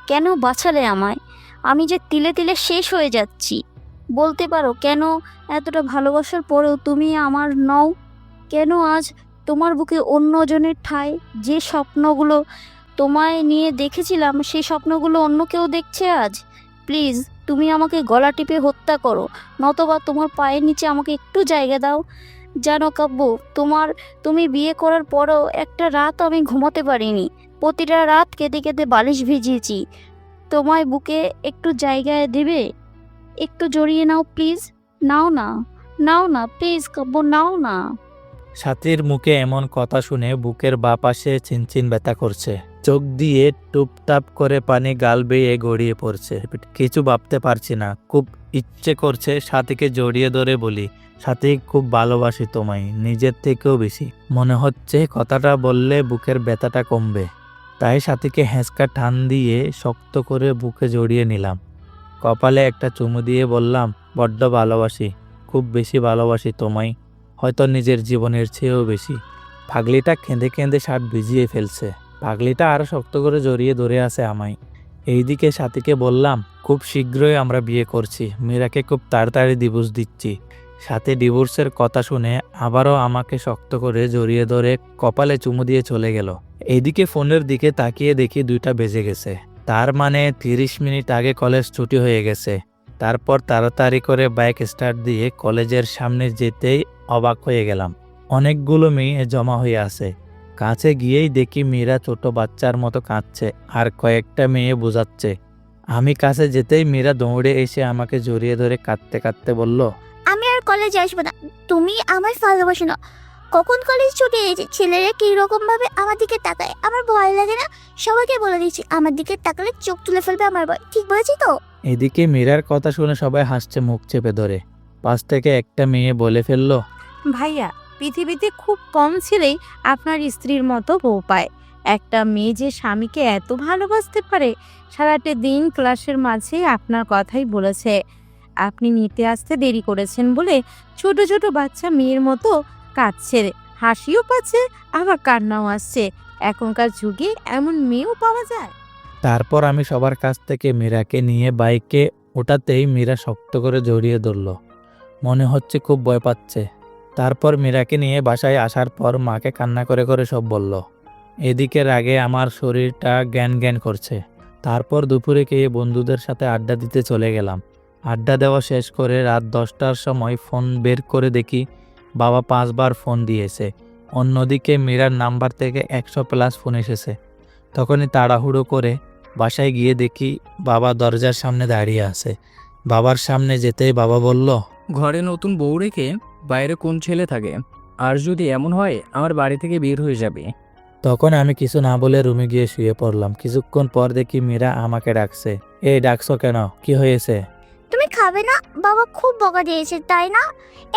কেন বাঁচালে আমায়? আমি যে তিলে তিলে শেষ হয়ে যাচ্ছি। বলতে পারো কেন এতটা ভালোবাসার পরেও তুমি আমার নও? কেন আজ তোমার বুকে অন্যজনের ঠাঁই? যে স্বপ্নগুলো তোমায় নিয়ে দেখেছিলাম, সেই স্বপ্নগুলো অন্য কেউ দেখছে আজ। প্লিজ, তুমি আমাকে গলা টিপে হত্যা করো, নতবা তোমার পায়ের নিচে আমাকে একটু জায়গা দাও। জানো কাব্য, তুমি বিয়ে করার পরও একটা রাত আমি ঘুমোতে পারিনি। প্রতিটা রাত কেঁদে কেঁদে বালিশ ভিজিয়েছি। তোমায় বুকে একটু জায়গায় দেবে? একটু জড়িয়ে নাও প্লিজ। নাও না, নাও না প্লিজ কাব্য, নাও না। সাথীর মুখে এমন কথা শুনে বুকের বাঁ পাশে চিনচিন ব্যথা করছে। চোখ দিয়ে টুপটাপ করে পানি গাল বেয়ে গড়িয়ে পড়ছে। কিছু ভাবতে পারছি না। খুব ইচ্ছে করছে সাথীকে জড়িয়ে ধরে বলি, সাথী, খুব ভালোবাসি তোমায়, নিজের থেকেও বেশি। মনে হচ্ছে কথাটা বললে বুকের ব্যথাটা কমবে। তাই সাথীকে হ্যাঁচকা টান দিয়ে শক্ত করে বুকে জড়িয়ে নিলাম। কপালে একটা চুমু দিয়ে বললাম, বড্ড ভালোবাসি, খুব বেশি ভালোবাসি তোমায়, হয়তো নিজের জীবনের চেয়েও বেশি। পাগলিটা কেঁদে কেঁদে শার্ট ভিজিয়ে ফেলছে। পাগলিটা আরো শক্ত করে জড়িয়ে ধরে আছে আমায়। এইদিকে সাথীকে বললাম, খুব শীঘ্রই আমরা বিয়ে করছি, মীরাকে খুব তাড়াতাড়ি ডিভোর্স দিচ্ছি। সাথে ডিভোর্সের কথা শুনে আবারও আমাকে শক্ত করে জড়িয়ে ধরে কপালে চুমু দিয়ে চলে গেল। এইদিকে ফোনের দিকে তাকিয়ে দেখি 2টা বেজে গেছে। তার মানে 30 মিনিট আগে কলেজ ছুটি হয়ে গেছে। তারপর তাড়াতাড়ি করে বাইক স্টার্ট দিয়ে কলেজের সামনে যেতেই অবাক হয়ে গেলাম। অনেকগুলো মেয়ে জমা হয়ে আছে। কাছে গিয়েই দেখি মীরা ছোট বাচ্চার মতো কাঁদছে আর কয়েকটা মেয়ে বোঝাচ্ছে। আমি কাছে যেতেই মীরা দৌড়ে এসে আমাকে জড়িয়ে ধরে কাঁদতে কাঁদতে বলল, আমি আর কলেজে আসবো না। তুমি আমায় ভালোবাসো না। কখন কলেজ ছুটি হয়েছে, ছেলেরা কিরকম ভাবে আমার দিকে তাকায়, আমার ভয় লাগে না? সবাইকে বলে দিচ্ছি, আমার দিকে তাকালে চোখ তুলে ফেলবে আমার ভয়। ঠিক বলেছি তো? এদিকে মীরার কথা শুনে সবাই হাসছে মুখ চেপে ধরে। পাশ থেকে একটা মেয়ে বলে ফেলল, ভাইয়া, পৃথিবীতে খুব কম ছেলেই আপনার স্ত্রীর মতো বউ পায়। একটা মেয়ে যে স্বামীকে এত ভালোবাসতে পারে, সারাটা দিন ক্লাসের মাঝে আপনার কথাই বলেছে। আপনি নিতে আসতে দেরি করেছেন বলে ছোট ছোট বাচ্চা মেয়ের মতো কাঁদছে, হাসিও পাচ্ছে আবার কান্নাও আসছে। এখনকার যুগে এমন মেয়েও পাওয়া যায়। তারপর আমি সবার কাছ থেকে মীরাকে নিয়ে বাইকে ওঠাতেই মীরা শক্ত করে জড়িয়ে ধরল। মনে হচ্ছে খুব ভয় পাচ্ছে। তারপর মীরাকে নিয়ে বাসায় আসার পর মাকে কান্না করে করে সব বলল। এদিকে রাগে আমার শরীরটা জ্ঞান জ্ঞান করছে। তারপর দুপুরে খেয়ে বন্ধুদের সাথে আড্ডা দিতে চলে গেলাম। আড্ডা দেওয়া শেষ করে রাত 10টার সময় ফোন বের করে দেখি বাবা 5 বার ফোন দিয়েছে। অন্যদিকে মীরার নাম্বার থেকে 100+ ফোন এসেছে। তখনই তাড়াহুড়ো করে বাসায় গিয়ে দেখি বাবা দরজার সামনে দাঁড়িয়ে আছে। বাবার সামনে যেতেই বাবা বলল, ঘরে নতুন বউ রেখে বাইরে কোন ছেলে থাকে? আর যদি এমন হয় আমার বাড়ি থেকে বের হয়ে যাবে। তখন আমি কিছু না বলে রুমে গিয়ে শুয়ে পড়লাম। কিছুক্ষণ পর দেখি মীরা আমাকে ডাকছে। এই ডাকছো কেন? কি হয়েছে? তুমি খাবে না? বাবা খুব বকা দিয়েছে তাই না?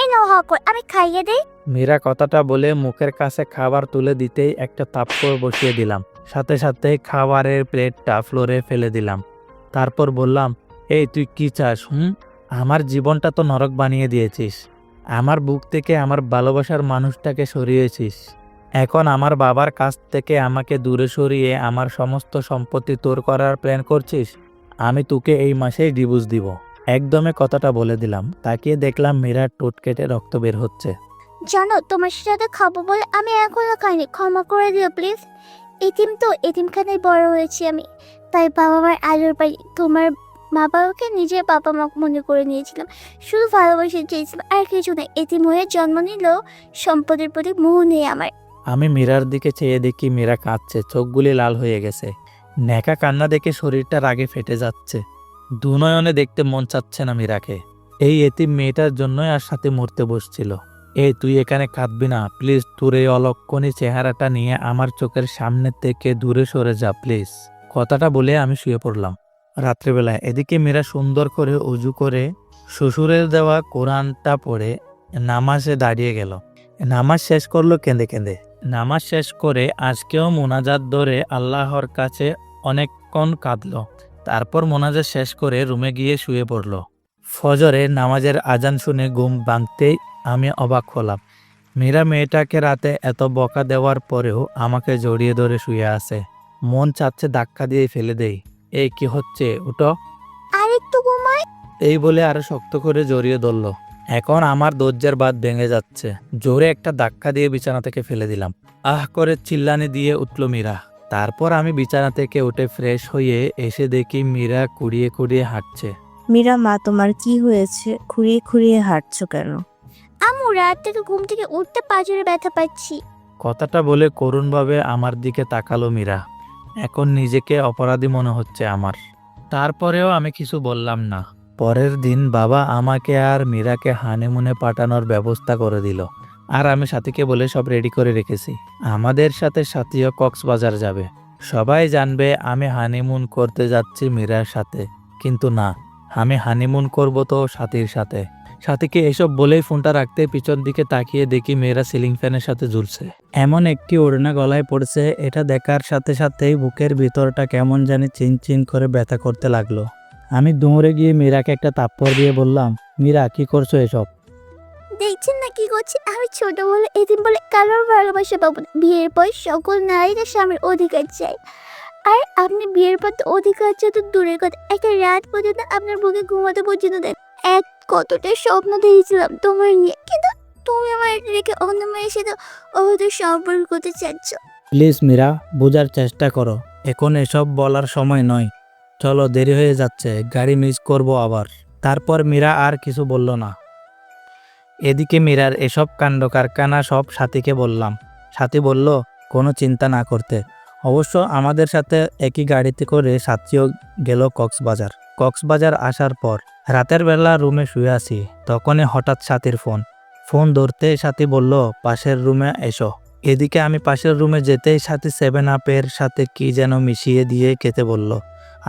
এই নাও হা করে আমি খাইয়ে দেই। মীরা কথাটা বলে মুখের কাছে খাবার তুলে দিতেই একটা থাপ্পড় বসিয়ে দিলাম। সাথে সাথে খাবারের প্লেটটা ফ্লোরে ফেলে দিলাম। তারপর বললাম, এই তুই কি চাস? আমার জীবনটা তো নরক বানিয়ে দিয়েছিস। আমার বুক থেকে আমার ভালোবাসার মানুষটাকে সরিয়েছিস। এখন আমার বাবার কাছ থেকে আমাকে দূরে সরিয়ে আমার সমস্ত সম্পত্তি তোর করার প্ল্যান করছিস? আমি তোকে এই মাসেই ডিভোর্স দিব। একদমে কথাটা বলে দিলাম। তাকিয়ে দেখলাম মীরার ঠোঁট কেটে রক্ত বের হচ্ছে। জানো তোমার সাথে খাবো বলে আমি এখনো খাইনি, ক্ষমা করে দিও প্লিজ। এতিমখানায় বড় হয়েছি আমি, তাই বাবা মার আদর পাই। তোমার মা বাবাকে নিজের বাবা মা মনে করে নিয়েছিলাম, শুধু ভালোবাসা চেয়েছিলাম আর কিছু নেই। এতিম হয়ে জন্ম নিলেও সম্পদের প্রতি মোহ নেই আমার। আমি মীরার দিকে চেয়ে দেখি মীরা কাঁদছে, চোখগুলি লাল হয়ে গেছে। নেকা কান্না দেখে শরীরটা রাগে ফেটে যাচ্ছে। দুনয়নে দেখতে মন চাচ্ছে না মীরাকে। এই এতিম মেয়েটার জন্যই আর সাথে মরতে বসছিল। এই তুই এখানে কাঁদবি না প্লিজ। তোর এই অলক্ষণী চেহারাটা নিয়ে আমার চোখের সামনে থেকে দূরে সরে যা প্লিজ। কথাটা বলে আমি শুয়ে পড়লাম। রাত্রিবেলায় এদিকে মীরা সুন্দর করে অজু করে শ্বশুরের দেওয়া কোরআনটা পড়ে নামাজে দাঁড়িয়ে গেল। নামাজ শেষ করলো কেঁদে কেঁদে। নামাজ শেষ করে আজকেও মোনাজাত ধরে আল্লাহর কাছে অনেকক্ষণ কাঁদলো। তারপর মোনাজাত শেষ করে রুমে গিয়ে শুয়ে পড়ল। ফজরে নামাজের আজান শুনে ঘুম ভাঙতেই আমি অবাক হলাম। মীরা মেয়েটাকে রাতে এত বকা দেওয়ার পরেও আমাকে জড়িয়ে ধরে শুয়ে আছে। মন চাচ্ছে ধাক্কা দিয়ে ফেলে দেই। এই কি হচ্ছে? উঠো। আর একটু ঘুমাই। এই বলে আরো শক্ত করে জড়িয়ে ধরল। এখন আমার ধৈর্যের বাঁধ ভেঙে যাচ্ছে। জোরে একটা ধাক্কা দিয়ে বিছানা থেকে ফেলে দিলাম। আহ করে চিল্লানি দিয়ে উঠল মীরা। তারপর আমি বিছানা থেকে উঠে ফ্রেশ হয়ে এসে দেখি মীরা কুড়িয়ে কুড়িয়ে হাঁটছে। মীরা মা, তোমার কি হয়েছে? খুঁড়িয়ে খুঁড়িয়ে হাঁটছো কেন? আমু রাত থেকে ঘুম থেকে উঠতে পাঁজরে ব্যথা পাচ্ছি। কথাটা বলে করুণভাবে আমার দিকে তাকালো মীরা। এখন নিজেকে অপরাধী মনে হচ্ছে আমার। তারপরেও আমি কিছু বললাম না। পরের দিন বাবা আমাকে আর মীরাকে হানিমুনে পাঠানোর ব্যবস্থা করে দিল। আর আমি সাথীকে বলে সব রেডি করে রেখেছি। আমাদের সাথে সাথীও কক্সবাজার যাবে। সবাই জানবে আমি হানিমুন করতে যাচ্ছি মীরার সাথে। কিন্তু না, আমি হানিমুন করব তো সাথীর সাথে। সাথীকে এসব বলেই ফোনটা রাখতে পিছন দিকে তাকিয়ে দেখি মেয়েরা সিলিং ফ্যানের সাথে ঝুলছে। এমন একটি ওড়না গলায় পড়ছে, এটা দেখার সাথে সাথেই বুকের ভিতরটা কেমন জানি চিনচিন করে ব্যথা করতে লাগলো। আমি দৌড়ে গিয়ে মীরাকে একটা থাপ্পড় দিয়ে বললাম, মীরা কি করছো এসব? দেখছেন না কি করছি? আমি ছোট বলে এতিম বলে কারোর ভালোবাসা পাবো না। বিয়ের পর সকল নারীরা স্বামীর অধিকার চাই, আর আপনি বিয়ের পর তো অধিকার যত দূরের কথা, একটা রাত পর্যন্ত আপনার বুকে ঘুমাতে পর্যন্ত দেন। এক কতটা স্বপ্ন দেখেছিলাম তোমার নিয়ে, কিন্তু তুমি আমার রেখে অন্য মেয়ের সাথে অবৈধ সম্পর্ক করতে চাচ্ছ। প্লিজ মীরা, বোঝার চেষ্টা করো। এখন এসব বলার সময় নয়। চলো, দেরি হয়ে যাচ্ছে, গাড়ি মিস করব আবার। তারপর মীরা আর কিছু বলল না। এদিকে মীরার এসব কাণ্ড কারখানা সব সাথীকে বললাম। সাথী বলল কোনো চিন্তা না করতে। অবশ্য আমাদের সাথে একই গাড়িতে করে সাথীও গেল কক্সবাজার। কক্সবাজার আসার পর রাতের বেলা রুমে শুয়ে আছি। তখনই হঠাৎ সাথীর ফোন ধরতে সাথী বলল পাশের রুমে এসো। এদিকে আমি পাশের রুমে যেতেই সাথী 7 আপের সাথে কি যেন মিশিয়ে দিয়ে খেতে বলল।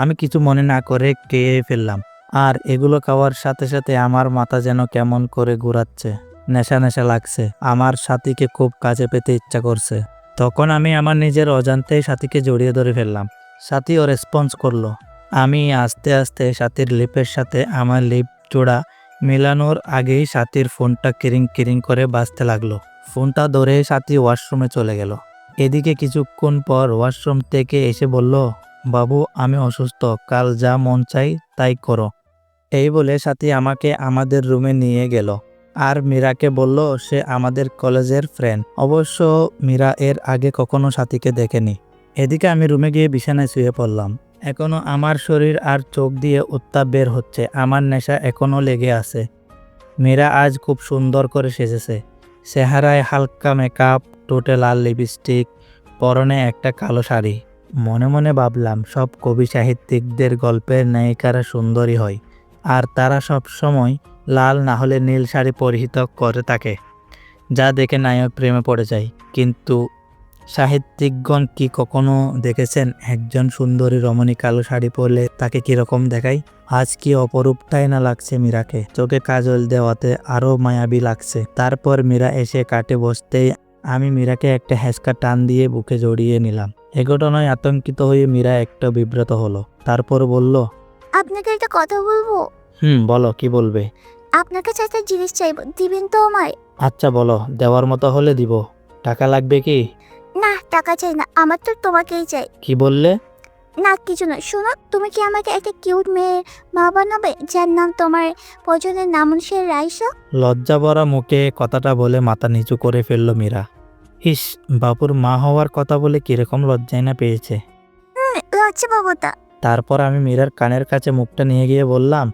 আমি কিছু মনে না করে খেয়ে ফেললাম। আর এগুলো খাওয়ার সাথে সাথে আমার মাথা যেন কেমন করে ঘোরাচ্ছে, নেশা নেশা লাগছে। আমার সাথীকে খুব কাছে পেতে ইচ্ছা করছে। তখন আমি আমার নিজের অজান্তেই সাথীকে জড়িয়ে ধরে ফেললাম। সাথীও রেসপন্স করলো। আমি আস্তে আস্তে সাথীর লিপের সাথে আমার লিপ জোড়া মেলানোর আগেই সাথীর ফোনটা কিরিং কিরিং করে বাজতে লাগলো। ফোনটা ধরে সাথী ওয়াশরুমে চলে গেল। এদিকে কিছুক্ষণ পর ওয়াশরুম থেকে এসে বলল, বাবু আমি অসুস্থ, কাল যা মন চাই তাই করো। এই বলে সাথী আমাকে আমাদের রুমে নিয়ে গেল। আর মীরাকে বলল সে আমাদের কলেজের ফ্রেন্ড। অবশ্য মীরা এর আগে কখনো সাথীকে দেখেনি। এদিকে আমি রুমে গিয়ে বিছানায় শুয়ে পড়লাম। এখনো আমার শরীর আর চোখ দিয়ে উত্তাপ বের হচ্ছে। আমার নেশা এখনো লেগে আছে। মীরা আজ খুব সুন্দর করে সেজেছে। চেহারায় হালকা মেকআপ, ঠোঁটে লাল লিপস্টিক, পরনে একটা কালো শাড়ি। মনে মনে ভাবলাম সব কবি সাহিত্যিকদের গল্পের নায়িকারা সুন্দরী হয়, আর তারা সব সময় লাল না হলে নীল শাড়ি পরিহিত করে থাকে। যা দেখে নায়ক প্রেমে পড়ে যায়। কিন্তু সাহিত্যিকগণ কি কখনো দেখেছেন একজন সুন্দরী রমণী কালো শাড়ি পরলে তাকে কিরকম দেখায়? আজ কি অপরূপটাই না লাগছে মীরাকে, চোখে কাজল দেওয়াতে আরো মায়াবী লাগছে। তারপর মীরা এসে কাটে বসতেই আমি মীরাকে একটা হ্যাঁচকা টান দিয়ে বুকে জড়িয়ে নিলাম। এ ঘটনায় আতঙ্কিত হয়ে মীরা একটা বিব্রত হলো, তারপর বলল, আপনাকে একটা কথা বলবো। বলো, কি বলবে? আপনার কাছে একটা জিনিস চাইবো, দিবেন তো আমায়? আচ্ছা বলো, দেওয়ার মতো হলে দিব। টাকা লাগবে কি? না, টাকা চাই না, আমার তো তোমাকেই চাই। কি বললে? না কিছু না, শোনো, তুমি কি আমাকে একটা কিউট মেয়ে মা বানাবে যার নাম তোমার পছন্দের নামুনশের রাইসা? লজ্জা ভরা মুখে কথাটা বলে মাথা নিচু করে ফেলল মীরা। ইস, বাবুর মা হওয়ার কথা বলে কিরকম লজ্জায় না পেয়েছে। লজ্জা বাবুটা। তারপর আমি মীরার কানের কাছে মুখটা নিয়ে গিয়ে বললাম,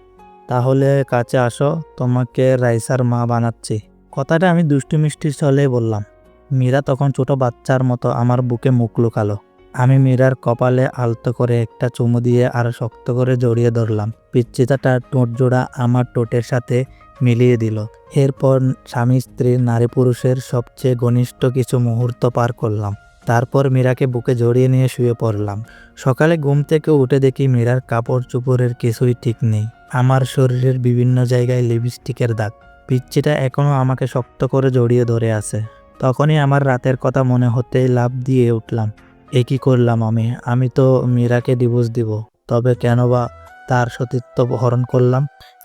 তাহলে কাছে আসো, তোমাকে রাইসার মা বানাচ্ছি। কথাটা আমি দুষ্টু মিষ্টি ছলে বললাম। মীরা তখন ছোট বাচ্চার মতো আমার বুকে মুখ লুকালো। আমি মীরার কপালে আলতো করে একটা চুমু দিয়ে আর শক্ত করে জড়িয়ে ধরলাম। পিচ্চিটাটা ঠোঁট জোড়া আমার ঠোঁটের সাথে মিলিয়ে দিল। এরপর স্বামী স্ত্রীর নারী পুরুষের সবচেয়ে ঘনিষ্ঠ কিছু মুহূর্ত পার করলাম। তারপর মীরাকে বুকে জড়িয়ে নিয়ে শুয়ে পড়লাম। সকালে ঘুম থেকে উঠে দেখি মীরার কাপড় চোপড়ের কিছুই ঠিক নেই। আমার শরীরের বিভিন্ন জায়গায় লিপস্টিকের দাগ। পিচ্চিটা এখনো আমাকে শক্ত করে জড়িয়ে ধরে আছে। তখনই আমার রাতের কথা মনে হতেই লাফ দিয়ে উঠলাম। এ কি করলাম আমি তো মীরাকে ডিভোর্স দিব, তবে কেন বা তার সতীত্ব হরণ করলাম?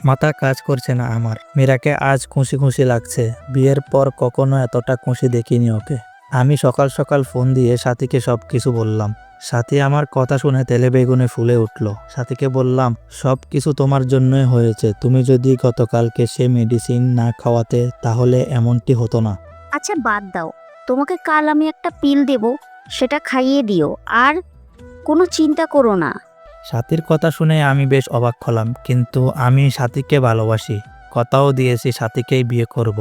মাথা কাজ করছে না আমার। মীরাকে আজ খুশি খুশি লাগছে। বিয়ের পর কখনো এতটা খুশি দেখিনি ওকে। আমি সকাল সকাল ফোন দিয়ে সাথীকে সবকিছু বললাম। সাথী আমার কথা শুনে তেলে বেগুনে ফুলে উঠল। সাথীকে বললাম, সব কিছু তোমার জন্যই হয়েছে। তুমি যদি গতকালকে সে মেডিসিন না খাওয়াতে তাহলে এমনটি হতো না। আচ্ছা বাদ দাও, তোমাকে কাল আমি একটা পিল দেব, সেটা খাইয়ে দিও, আর কোনো চিন্তা করো না। সাথীর কথা শুনে আমি বেশ অবাক হলাম, কিন্তু আমি সাথীকে ভালোবাসি, কথাও দিয়েছি সাথীকেই বিয়ে করব।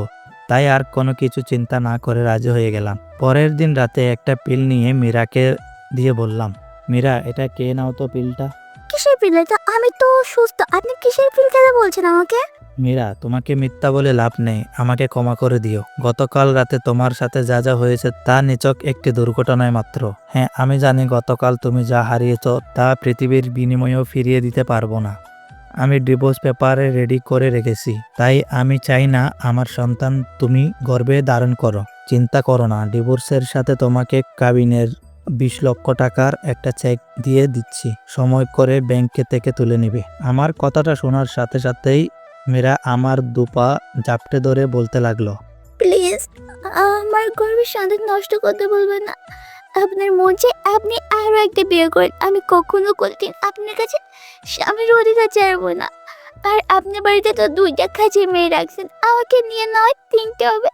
তাই আর কোনো কিছু চিন্তা না করে রাজি হয়ে গেলাম। পরের দিন রাতে একটা পিল নিয়ে মীরাকে দিয়ে বললাম, মীরা এটা কে নাও তো পিলটা। কিসের পিল এটা? আমি তো সুস্থ, আপনি কিসের পিল খেতে বলছেন আমাকে? মীরা, তোমাকে মিথ্যা বলে লাভ নেই, আমাকে ক্ষমা করে দিও। গতকাল রাতে তোমার সাথে যা যা হয়েছে তা নিছক একটি দুর্ঘটনায় মাত্র। হ্যাঁ, আমি জানি গতকাল তুমি যা হারিয়েছ তা পৃথিবীর বিনিময়েও ফিরিয়ে দিতে পারবো না। আমি ডিভোর্স পেপারে রেডি করে রেখেছি, তাই আমি চাই না আমার সন্তান তুমি গর্ভে ধারণ করো। চিন্তা করো না, ডিভোর্সের সাথে তোমাকে কাবিনের 20 লক্ষ টাকার একটা চেক দিয়ে দিচ্ছি, সময় করে ব্যাংকে থেকে তুলে নিবে। আমার কথাটা শোনার সাথে সাথেই মীরা আমার দুপা জাপটে ধরে বলতে লাগলো, প্লিজ আমার গর্বের সন্তান নষ্ট করতে বলবেন না। আপনার মন চাই আপনি আরো একটা বিয়ে করেন, আমি কখনো কোনদিন আপনার কাছে স্বামীর অধিকার চাইবো না। আর আপনার বাড়িতে তো 2টা কাজের মেয়ে রাখছেন, আমাকে নিয়ে নয় 3টে হবে।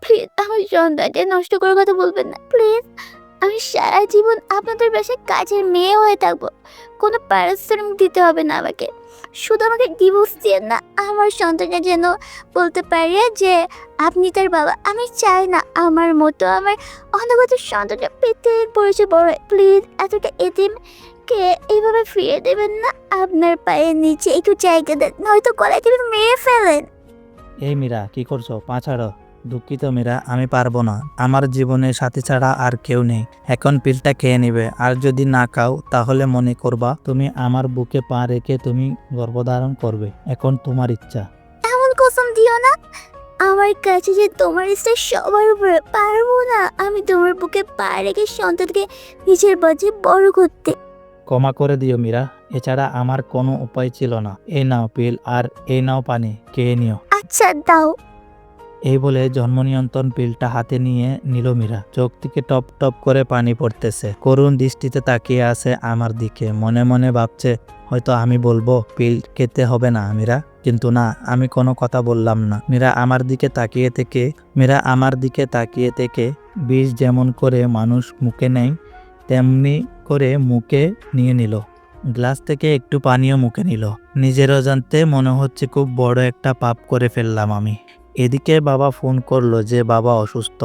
প্লিজ আমার সন্তানটা নষ্ট করার কথা বলবেন না প্লিজ। আমি সারা জীবন আপনাদের বাসায় কাজের মেয়ে হয়ে থাকবো, কোনো পারিশ্রমিক দিতে হবে না আমাকে। শুধু আমাকে ডিভোর্স দিয়ে না, আমার সন্তানটা যেন বলতে পারে যে আপনি তার বাবা। আমি চাই না আমার মতো আমার অনাগত সন্তানটা পেতে পড়েছে বড়। প্লিজ এতটা এতিমকে এইভাবে ফিরিয়ে দেবেন না। আপনার পায়ের নিচে একটু জায়গা দেন, নয়তো গলায় টিপে মেরে ফেলেন। এই মীরা, কি করছো? পা ছাড়ো। দুঃখিত মীরা, আমি পারবো না। আমার জীবনে সাথী ছাড়া আর কেউ নেই। এখন পিলটা খেয়ে নিবে, আর যদি না খাও তাহলে মনে করবা তুমি আমার বুকে পা রেখে তুমি গর্ভধারণ করবে। এখন তোমার ইচ্ছা। এমন কসম দিও না, আমার কাছে যে তোমার ইচ্ছা সবার উপরে পারবো না। আমি তোমার বুকে পা রেখে সন্তানকে নিজের বাজে বড় করতে। ক্ষমা করে দিও মীরা, এছাড়া আমার কোনো উপায় ছিল না। এই নাও পিল, আর এই নাও পানি, খেয়ে নিও। আচ্ছা দাও। এই বলে জন্ম নিয়ন্ত্রণ পিলটা হাতে নিয়ে নিল মীরা। চোখ থেকে টপ টপ করে পানি পড়তেছে। করুণ দৃষ্টিতে তাকিয়ে আছে আমার দিকে। মনে মনে ভাবছে হয়তো আমি বলবো পিল খেতে হবে না মীরা, কিন্তু না, আমি কোনো কথা বললাম না। মীরা আমার দিকে তাকিয়ে থেকে বিষ যেমন করে মানুষ মুখে নেয় তেমনি করে মুখে নিয়ে নিল। গ্লাস থেকে একটু পানিও মুখে নিল। নিজের অজান্তে মনে হচ্ছে খুব বড় একটা পাপ করে ফেললাম আমি। এদিকে বাবা ফোন করলো যে বাবা অসুস্থ,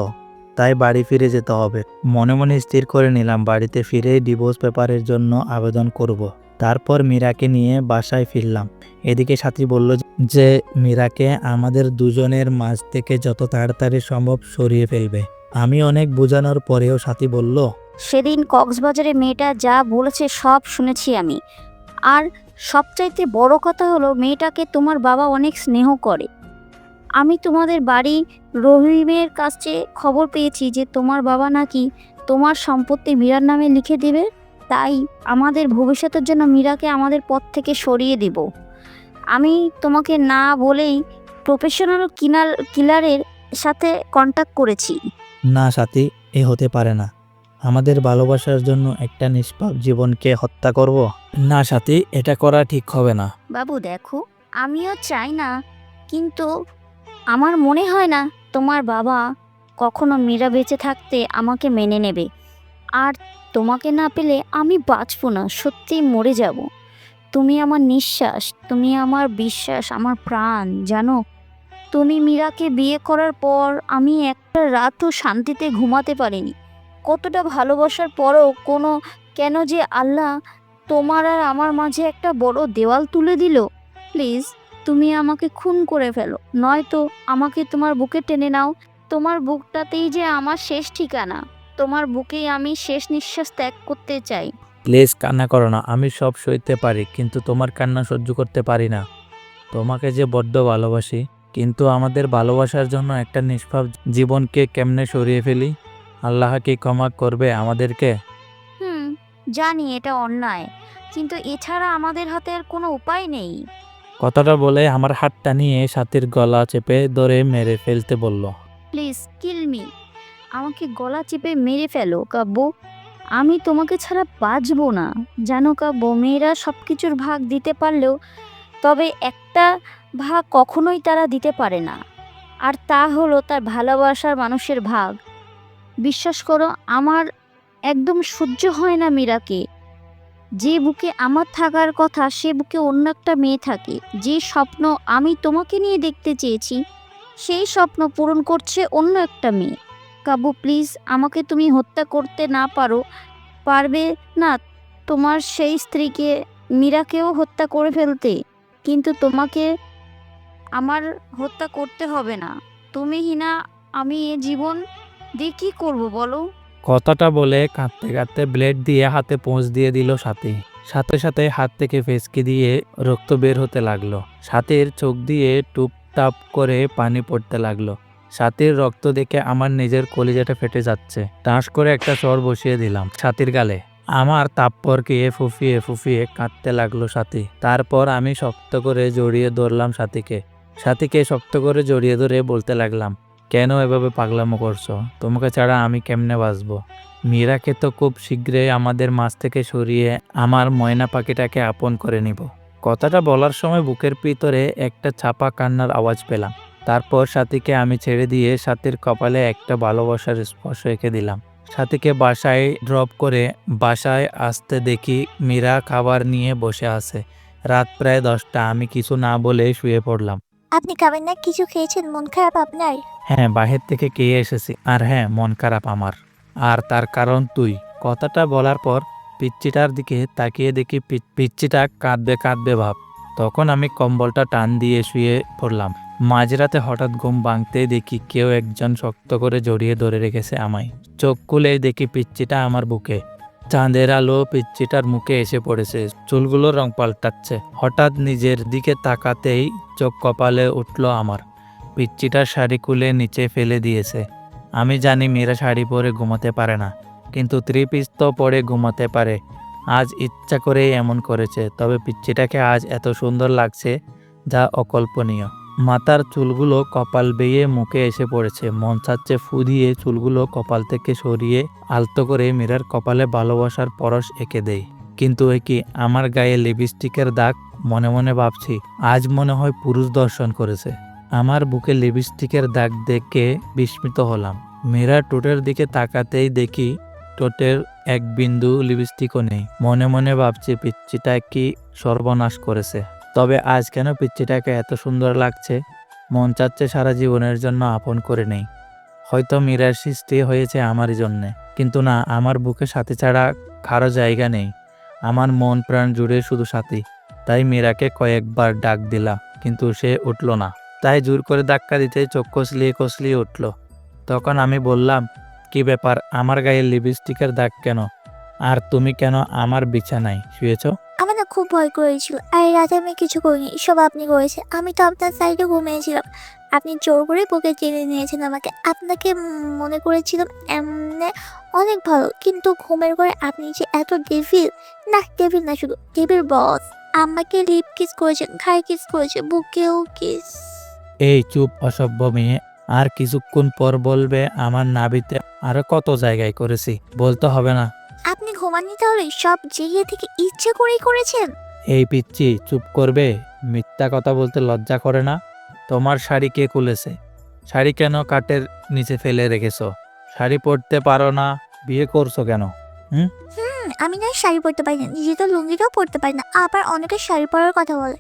তাই বাড়ি ফিরে যেতে হবে। মনে মনে স্থির করে নিলাম বাড়িতে ফিরে ডিভোর্স পেপারের জন্য আবেদন করব। তারপর মীরাকে নিয়ে বাসায় ফিরলাম। এদিকে সাথী বলল যে মীরাকে আমাদের দুজনের মাঝ থেকে যত তাড়াতাড়ি সম্ভব সরিয়ে ফেলবে। আমি অনেক বোঝানোর পরেও সাথী বলল, সেদিন কক্সবাজারে মেয়েটা যা বলেছে সব শুনেছি আমি। আর সবচাইতে বড় কথা হলো মেয়েটাকে তোমার বাবা অনেক স্নেহ করে। আমি তোমাদের বাড়ি রহিমের কাছে খবর পেয়েছি যে তোমার বাবা নাকি তোমার সম্পত্তি মীরার নামে লিখে দেবে। তাই আমাদের ভবিষ্যতের জন্য মীরাকে আমাদের পথ থেকে সরিয়ে দেব। আমি তোমাকে না বলেই প্রফেশনাল কিলারের সাথে কন্ট্যাক্ট করেছি। না সাথী, এ হতে পারে না। আমাদের ভালোবাসার জন্য একটা নিষ্পাপ জীবনকে হত্যা করব? না সাথী, এটা করা ঠিক হবে না। বাবু দেখো, আমিও চাই না, কিন্তু আমার মনে হয় না তোমার বাবা কখনো মীরা বেঁচে থাকতে আমাকে মেনে নেবে। আর তোমাকে না পেলে আমি বাঁচব না, সত্যিই মরে যাব। তুমি আমার নিঃশ্বাস, তুমি আমার বিশ্বাস, আমার প্রাণ। জানো, তুমি মীরাকে বিয়ে করার পর আমি একটা রাতও শান্তিতে ঘুমাতে পারিনি। কতটা ভালোবাসার পরও কেন যে আল্লাহ তোমার আর আমার মাঝে একটা বড় দেওয়াল তুলে দিল। প্লিজ তুমি আমাকে খুন করে ফেলো, নয়তো আমাকে তোমার বুকে টেনে নাও। তোমার বুকটাতেই যে আমার শেষ ঠিকানা, তোমার বুকেই আমি শেষ নিঃশ্বাস ত্যাগ করতে চাই। প্লিজ কান্না করো না। আমি সব সইতে পারি, কিন্তু তোমার কান্না সহ্য করতে পারি না। তোমাকে যে বড্ড ভালোবাসি, কিন্তু আমাদের ভালোবাসার জন্য একটা নিষ্পাপ জীবনকে কেমনে সরিয়ে ফেলি? আল্লাহ কি ক্ষমা করবে আমাদেরকে? জানি এটা অন্যায়, কিন্তু এছাড়া আমাদের হাতে আর কোনো উপায় নেই। কথাটা বলে আমার হাতটা নিয়ে সাথীর গলা চেপে ধরে মেরে ফেলতে বলল। প্লিজ কিল মি, আমাকে গলা চেপে মেরে ফেলো কাব্য। আমি তোমাকে ছাড়া বাঁচবো না। জানো কাব্য, মেয়েরা সব কিছুর ভাগ দিতে পারলেও তবে একটা ভাগ কখনোই তারা দিতে পারে না, আর তা হলো তার ভালোবাসার মানুষের ভাগ। বিশ্বাস করো, আমার একদম সহ্য হয় না মীরাকে। যে বুকে আমার থাকার কথা সে বুকে অন্য একটা মেয়ে থাকে। যে স্বপ্ন আমি তোমাকে নিয়ে দেখতে চেয়েছি সেই স্বপ্ন পূরণ করছে অন্য একটা মেয়ে। কাব্য প্লিজ, আমাকে তুমি হত্যা করতে না পারবে না তোমার সেই স্ত্রীকে, মীরাকেও হত্যা করে ফেলতে, কিন্তু তোমাকে আমার হত্যা করতে হবে না। তুমি হিনা, আমি এ জীবন দিয়ে কী করবো বলো? কথাটা বলে কাঁদতে কাঁদতে ব্লেড দিয়ে হাতে পোঁচ দিয়ে দিল সাথী। সাথে সাথে হাত থেকে ফেসকি দিয়ে রক্ত বের হতে লাগলো। সাথীর চোখ দিয়ে টুপ টাপ করে পানি পড়তে লাগলো। সাথীর রক্ত দেখে আমার নিজের কলিজাটা ফেটে যাচ্ছে। টাস করে একটা চর বসিয়ে দিলাম সাথীর গালে। আমার তাপ্পরকে ফুফিয়ে ফুফিয়ে কাঁদতে লাগলো সাথী। তারপর আমি শক্ত করে জড়িয়ে ধরলাম সাথীকে। সাথীকে শক্ত করে জড়িয়ে ধরে বলতে লাগলাম, কেন এভাবে পাগলামো করছো? তোমাকে ছাড়া আমি কেমনে বাঁচবো? মীরাকে তো খুব শীঘ্রই আমাদের মাঝ থেকে সরিয়ে আমার ময়না পাখিটাকে আপন করে নিব। কথাটা বলার সময় বুকের ভিতরে একটা চাপা কান্নার আওয়াজ পেলাম। তারপর সাথীকে আমি ছেড়ে দিয়ে সাথীর কপালে একটা ভালোবাসার স্পর্শ এঁকে দিলাম। সাথীকে বাসায় ড্রপ করে বাসায় আসতে দেখি মীরা খাবার নিয়ে বসে আছে। রাত প্রায় 10টা। আমি কিছু না বলে শুয়ে পড়লাম। আপনি খাবেন না? কিছু খেয়েছেন? মন খারাপ আপনার? হ্যাঁ, বাহির থেকে খেয়ে এসেছি। আর হ্যাঁ, মন খারাপ আমার। আর তার কারণ তুই। কথাটা বলার পর পিচ্চিটার দিকে তাকিয়ে দেখি পিচ্চিটা কাঁদবে কাঁদবে ভাব। তখন আমি কম্বলটা টান দিয়ে শুয়ে পড়লাম। মাঝরাতে হঠাৎ ঘুম ভাঙতেই দেখি কেউ একজন শক্ত করে জড়িয়ে ধরে রেখেছে আমায়। চোখ খুলে দেখি পিচ্চিটা আমার বুকে। চাঁদের আলো পিচ্চিটার মুখে এসে পড়েছে। চুলগুলো রং পাল্টাচ্ছে। হঠাৎ নিজের দিকে তাকাতেই চোখ কপালে উঠল আমার। পিচ্চিটার শাড়ি খুলে নিচে ফেলে দিয়েছে। আমি জানি মীরা শাড়ি পরে ঘুমাতে পারে না, কিন্তু 3 পিস তো পরে ঘুমাতে পারে। আজ ইচ্ছা করেই এমন করেছে। তবে পিচ্চিটাকে আজ এত সুন্দর লাগছে যা অকল্পনীয়। মাথার চুলগুলো কপাল বেয়ে মুখে এসে পড়েছে। মন চাচ্ছে ফু দিয়ে চুলগুলো কপাল থেকে সরিয়ে আলতো করে মীরার কপালে ভালোবাসার পরশ এঁকে দেই। কিন্তু এ কি, আমার গায়ে লিপস্টিকের দাগ? মনে মনে ভাবছি, আজ মনে হয় পুরুষ দর্শন করেছে। আমার বুকে লিপস্টিকের দাগ দেখে বিস্মিত হলাম। মীরা ঠোঁটের দিকে তাকাতেই দেখি ঠোঁটের এক বিন্দু লিপস্টিকও নেই। মনে মনে ভাবছি পিচ্চিটা কি সর্বনাশ করেছে। তবে আজ কেন পিচ্চিটাকে এত সুন্দর লাগছে? মন চাচ্ছে সারা জীবনের জন্য আপন করে নেই। হয়তো মীরার সৃষ্টি হয়েছে আমারই জন্যে, কিন্তু না, আমার বুকে সাথী ছাড়া কারো জায়গা নেই। আমার মন প্রাণ জুড়ে শুধু সাথী। তাই মীরাকে কয়েকবার ডাক দিলাম, কিন্তু সে উঠল না। তাই জোর করে ধাক্কা দিতে চোখ কষলিয়ে কষলিয়ে উঠল। তখন আমি বললাম, কি ব্যাপার, আমার গায়ে লিপস্টিকের দাগ কেন? আর তুমি কেন আমার বিছানায় শুয়েছ? আমার না খুব ভয় করেছিল, আর এই রাতে আমি কিছু করিনি, সব আপনি করেছেন। আমি তো আপনার সাইডে ঘুমিয়েছিলাম, আপনি জোর করে বুকে টেনে নিয়েছেন আমাকে। আপনাকে মনে করেছিলাম এমনি অনেক ভালো, কিন্তু ঘুমের ঘরে আপনি যে এত ডেভিল, না ডেভিল না, শুধু ডেভিল বস। আমাকে লিপ কিস করেছেন, ঘাড় কিস করেছেন, বুকেও কিস। এই চুপ অসভ্য মেয়ে। আর কিছুক্ষণ পর বলবে আমার নাভিতে আরো কত জায়গায় করেছি। বলতে হবে না। আপনি ঘুমাননি তাহলে? সব জেগে থেকে ইচ্ছে করেই করেছেন? এই পিচ্চি, চুপ করবে? মিথ্যা কথা বলতে লজ্জা করে না? তোমার শাড়ি কে খুলেছে? শাড়ি কেন কাটের নিচে ফেলে রেখেছো? শাড়ি পরতে পারো না, বিয়ে করছো কেন? আমি না শাড়ি পরতে পারি না, নিজে তো লুঙ্গিটাও পরতে পারি না, আবার অনেকে শাড়ি পরার কথা বলে।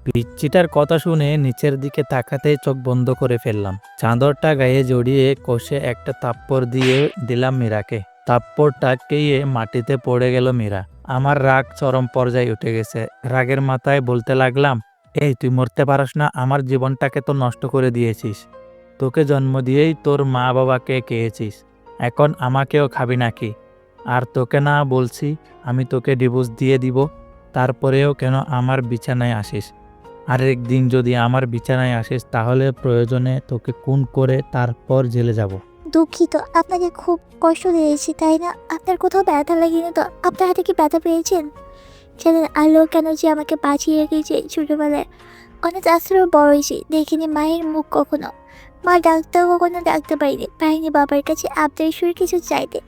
পিচ্চিটার কথা শুনে নিচের দিকে তাকাতেই চোখ বন্ধ করে ফেললাম। চাদরটা গায়ে জড়িয়ে কষে একটা থাপ্পড় দিয়ে দিলাম মীরাকে। থাপ্পড়টা খেয়ে মাটিতে পড়ে গেল মীরা। আমার রাগ চরম পর্যায়ে উঠে গেছে। রাগের মাথায় বলতে লাগলাম, এই তুই মরতে পারস না? আমার জীবনটাকে তো নষ্ট করে দিয়েছিস। তোকে জন্ম দিয়েই তোর মা বাবাকে খেয়েছিস, এখন আমাকেও খাবি নাকি? আর তোকে না বলছি আমি তোকে ডিভোর্স দিয়ে দিব, তারপরেও কেন আমার বিছানায় আসিস? আরেকদিন যদি আমার বিছানায় আসিস তাহলে প্রয়োজনে তোকে খুন করে তারপর জেলে যাব। দুঃখিত, আপনাকে খুব কষ্ট দিয়েছি তাই না? আপনার কোথাও ব্যথা লাগেনি তো? আপনার হাতে কি ব্যথা পেয়েছেন? জানেন আলো কেন যে আমাকে বাঁচিয়ে রেখেছে ছোটবেলায়? অনেক আশ্রয় বড় হয়েছি, দেখিনি মায়ের মুখ কখনো। মা ডাক্তার কখনো ডাকতে পারিনি বাবার কাছে আবদার সুরে কিছু চাইতে।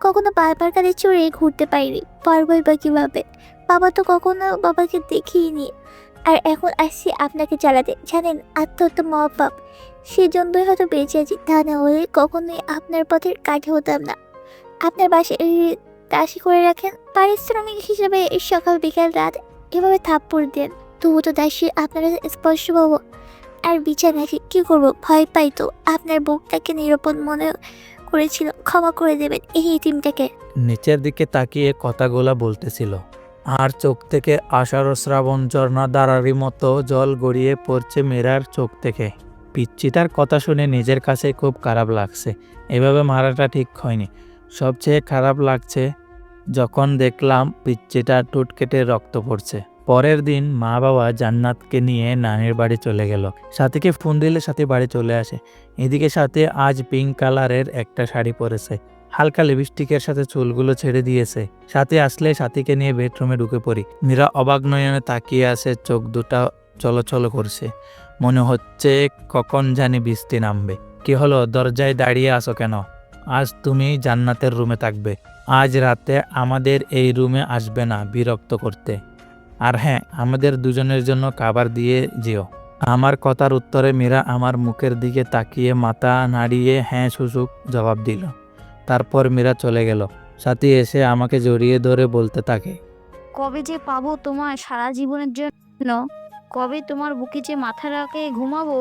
কখনো বাবার কাছে চড়ে ঘুরতে পারিনি, পারবই বা কিভাবে? বাবা তো কখনো বাবাকে দেখিনি। আর এখন আসছি আপনাকে চালাতে। জানেন আত্মহত্যা মহাপাপ, সেজন্যই হয়তো বেঁচে আছি। তা না হলে কখনোই আপনার পথের কাঠে হতাম না। আপনার বাসায় দাসী করে রাখেন, পারিশ্রমিক হিসেবে সকাল বিকাল রাত এভাবে থাপ্পড় দেন। তবু তো দাসী আপনার স্পর্শ পাবো। আর বিছানায় কি করবো, ভয় পাই তো। আপনার বুকটাকে নিরাপদ মনে করেছিল, ক্ষমা করে দেবেন এই টিমটাকে। নিচের দিকে তাকিয়ে কথাগুলা বলতেছিল, আর চোখ থেকে আষাঢ় শ্রাবণ ঝর্ণা ধারারি মতো জল গড়িয়ে পড়ছে মীরার চোখ থেকে। পিচ্চিটার কথা শুনে নিজের কাছে খুব খারাপ লাগছে। এভাবে মারাটা ঠিক হয়নি। সবচেয়ে খারাপ লাগছে যখন দেখলাম পিচ্চিটা টুট কেটে রক্ত পড়ছে। পরের দিন মা বাবা জান্নাতকে নিয়ে নানির বাড়ি চলে গেল। সাথীকে ফোন দিলে সাথী বাড়ি চলে আসে। এদিকে সাথে আজ পিঙ্ক কালারের একটা শাড়ি পরেছে, হালকা লিপস্টিকের সাথে চুলগুলো ছেড়ে দিয়েছে। সাথে আসলে সাথীকে নিয়ে বেডরুমে ঢুকে পড়ি। মীরা অবাক নয়নে তাকিয়ে আছে, চোখ দুটা চলচল করছে। মনে হচ্ছে কখন জানি বৃষ্টি নামবে। কি হলো, দরজায় দাঁড়িয়ে আছো কেন? আজ তুমি জান্নাতের রুমে থাকবে। আজ রাতে আমাদের এই রুমে আসবে না বিরক্ত করতে। আর হ্যাঁ, আমাদের দুজনের জন্য খাবার দিয়ে যেও। আমার কথার উত্তরে মীরা আমার মুখের দিকে তাকিয়ে মাথা নাড়িয়ে হ্যাঁ সুসুক জবাব দিল। তারপর মীরা চলে গেল। সাথী এসে আমাকে জড়িয়ে ধরে বলতে থাকে, কবে যে পাবো তোমার সারা জীবনের জন্য, কবে তোমার বুকে যে মাথা রাখে ঘুমাবো।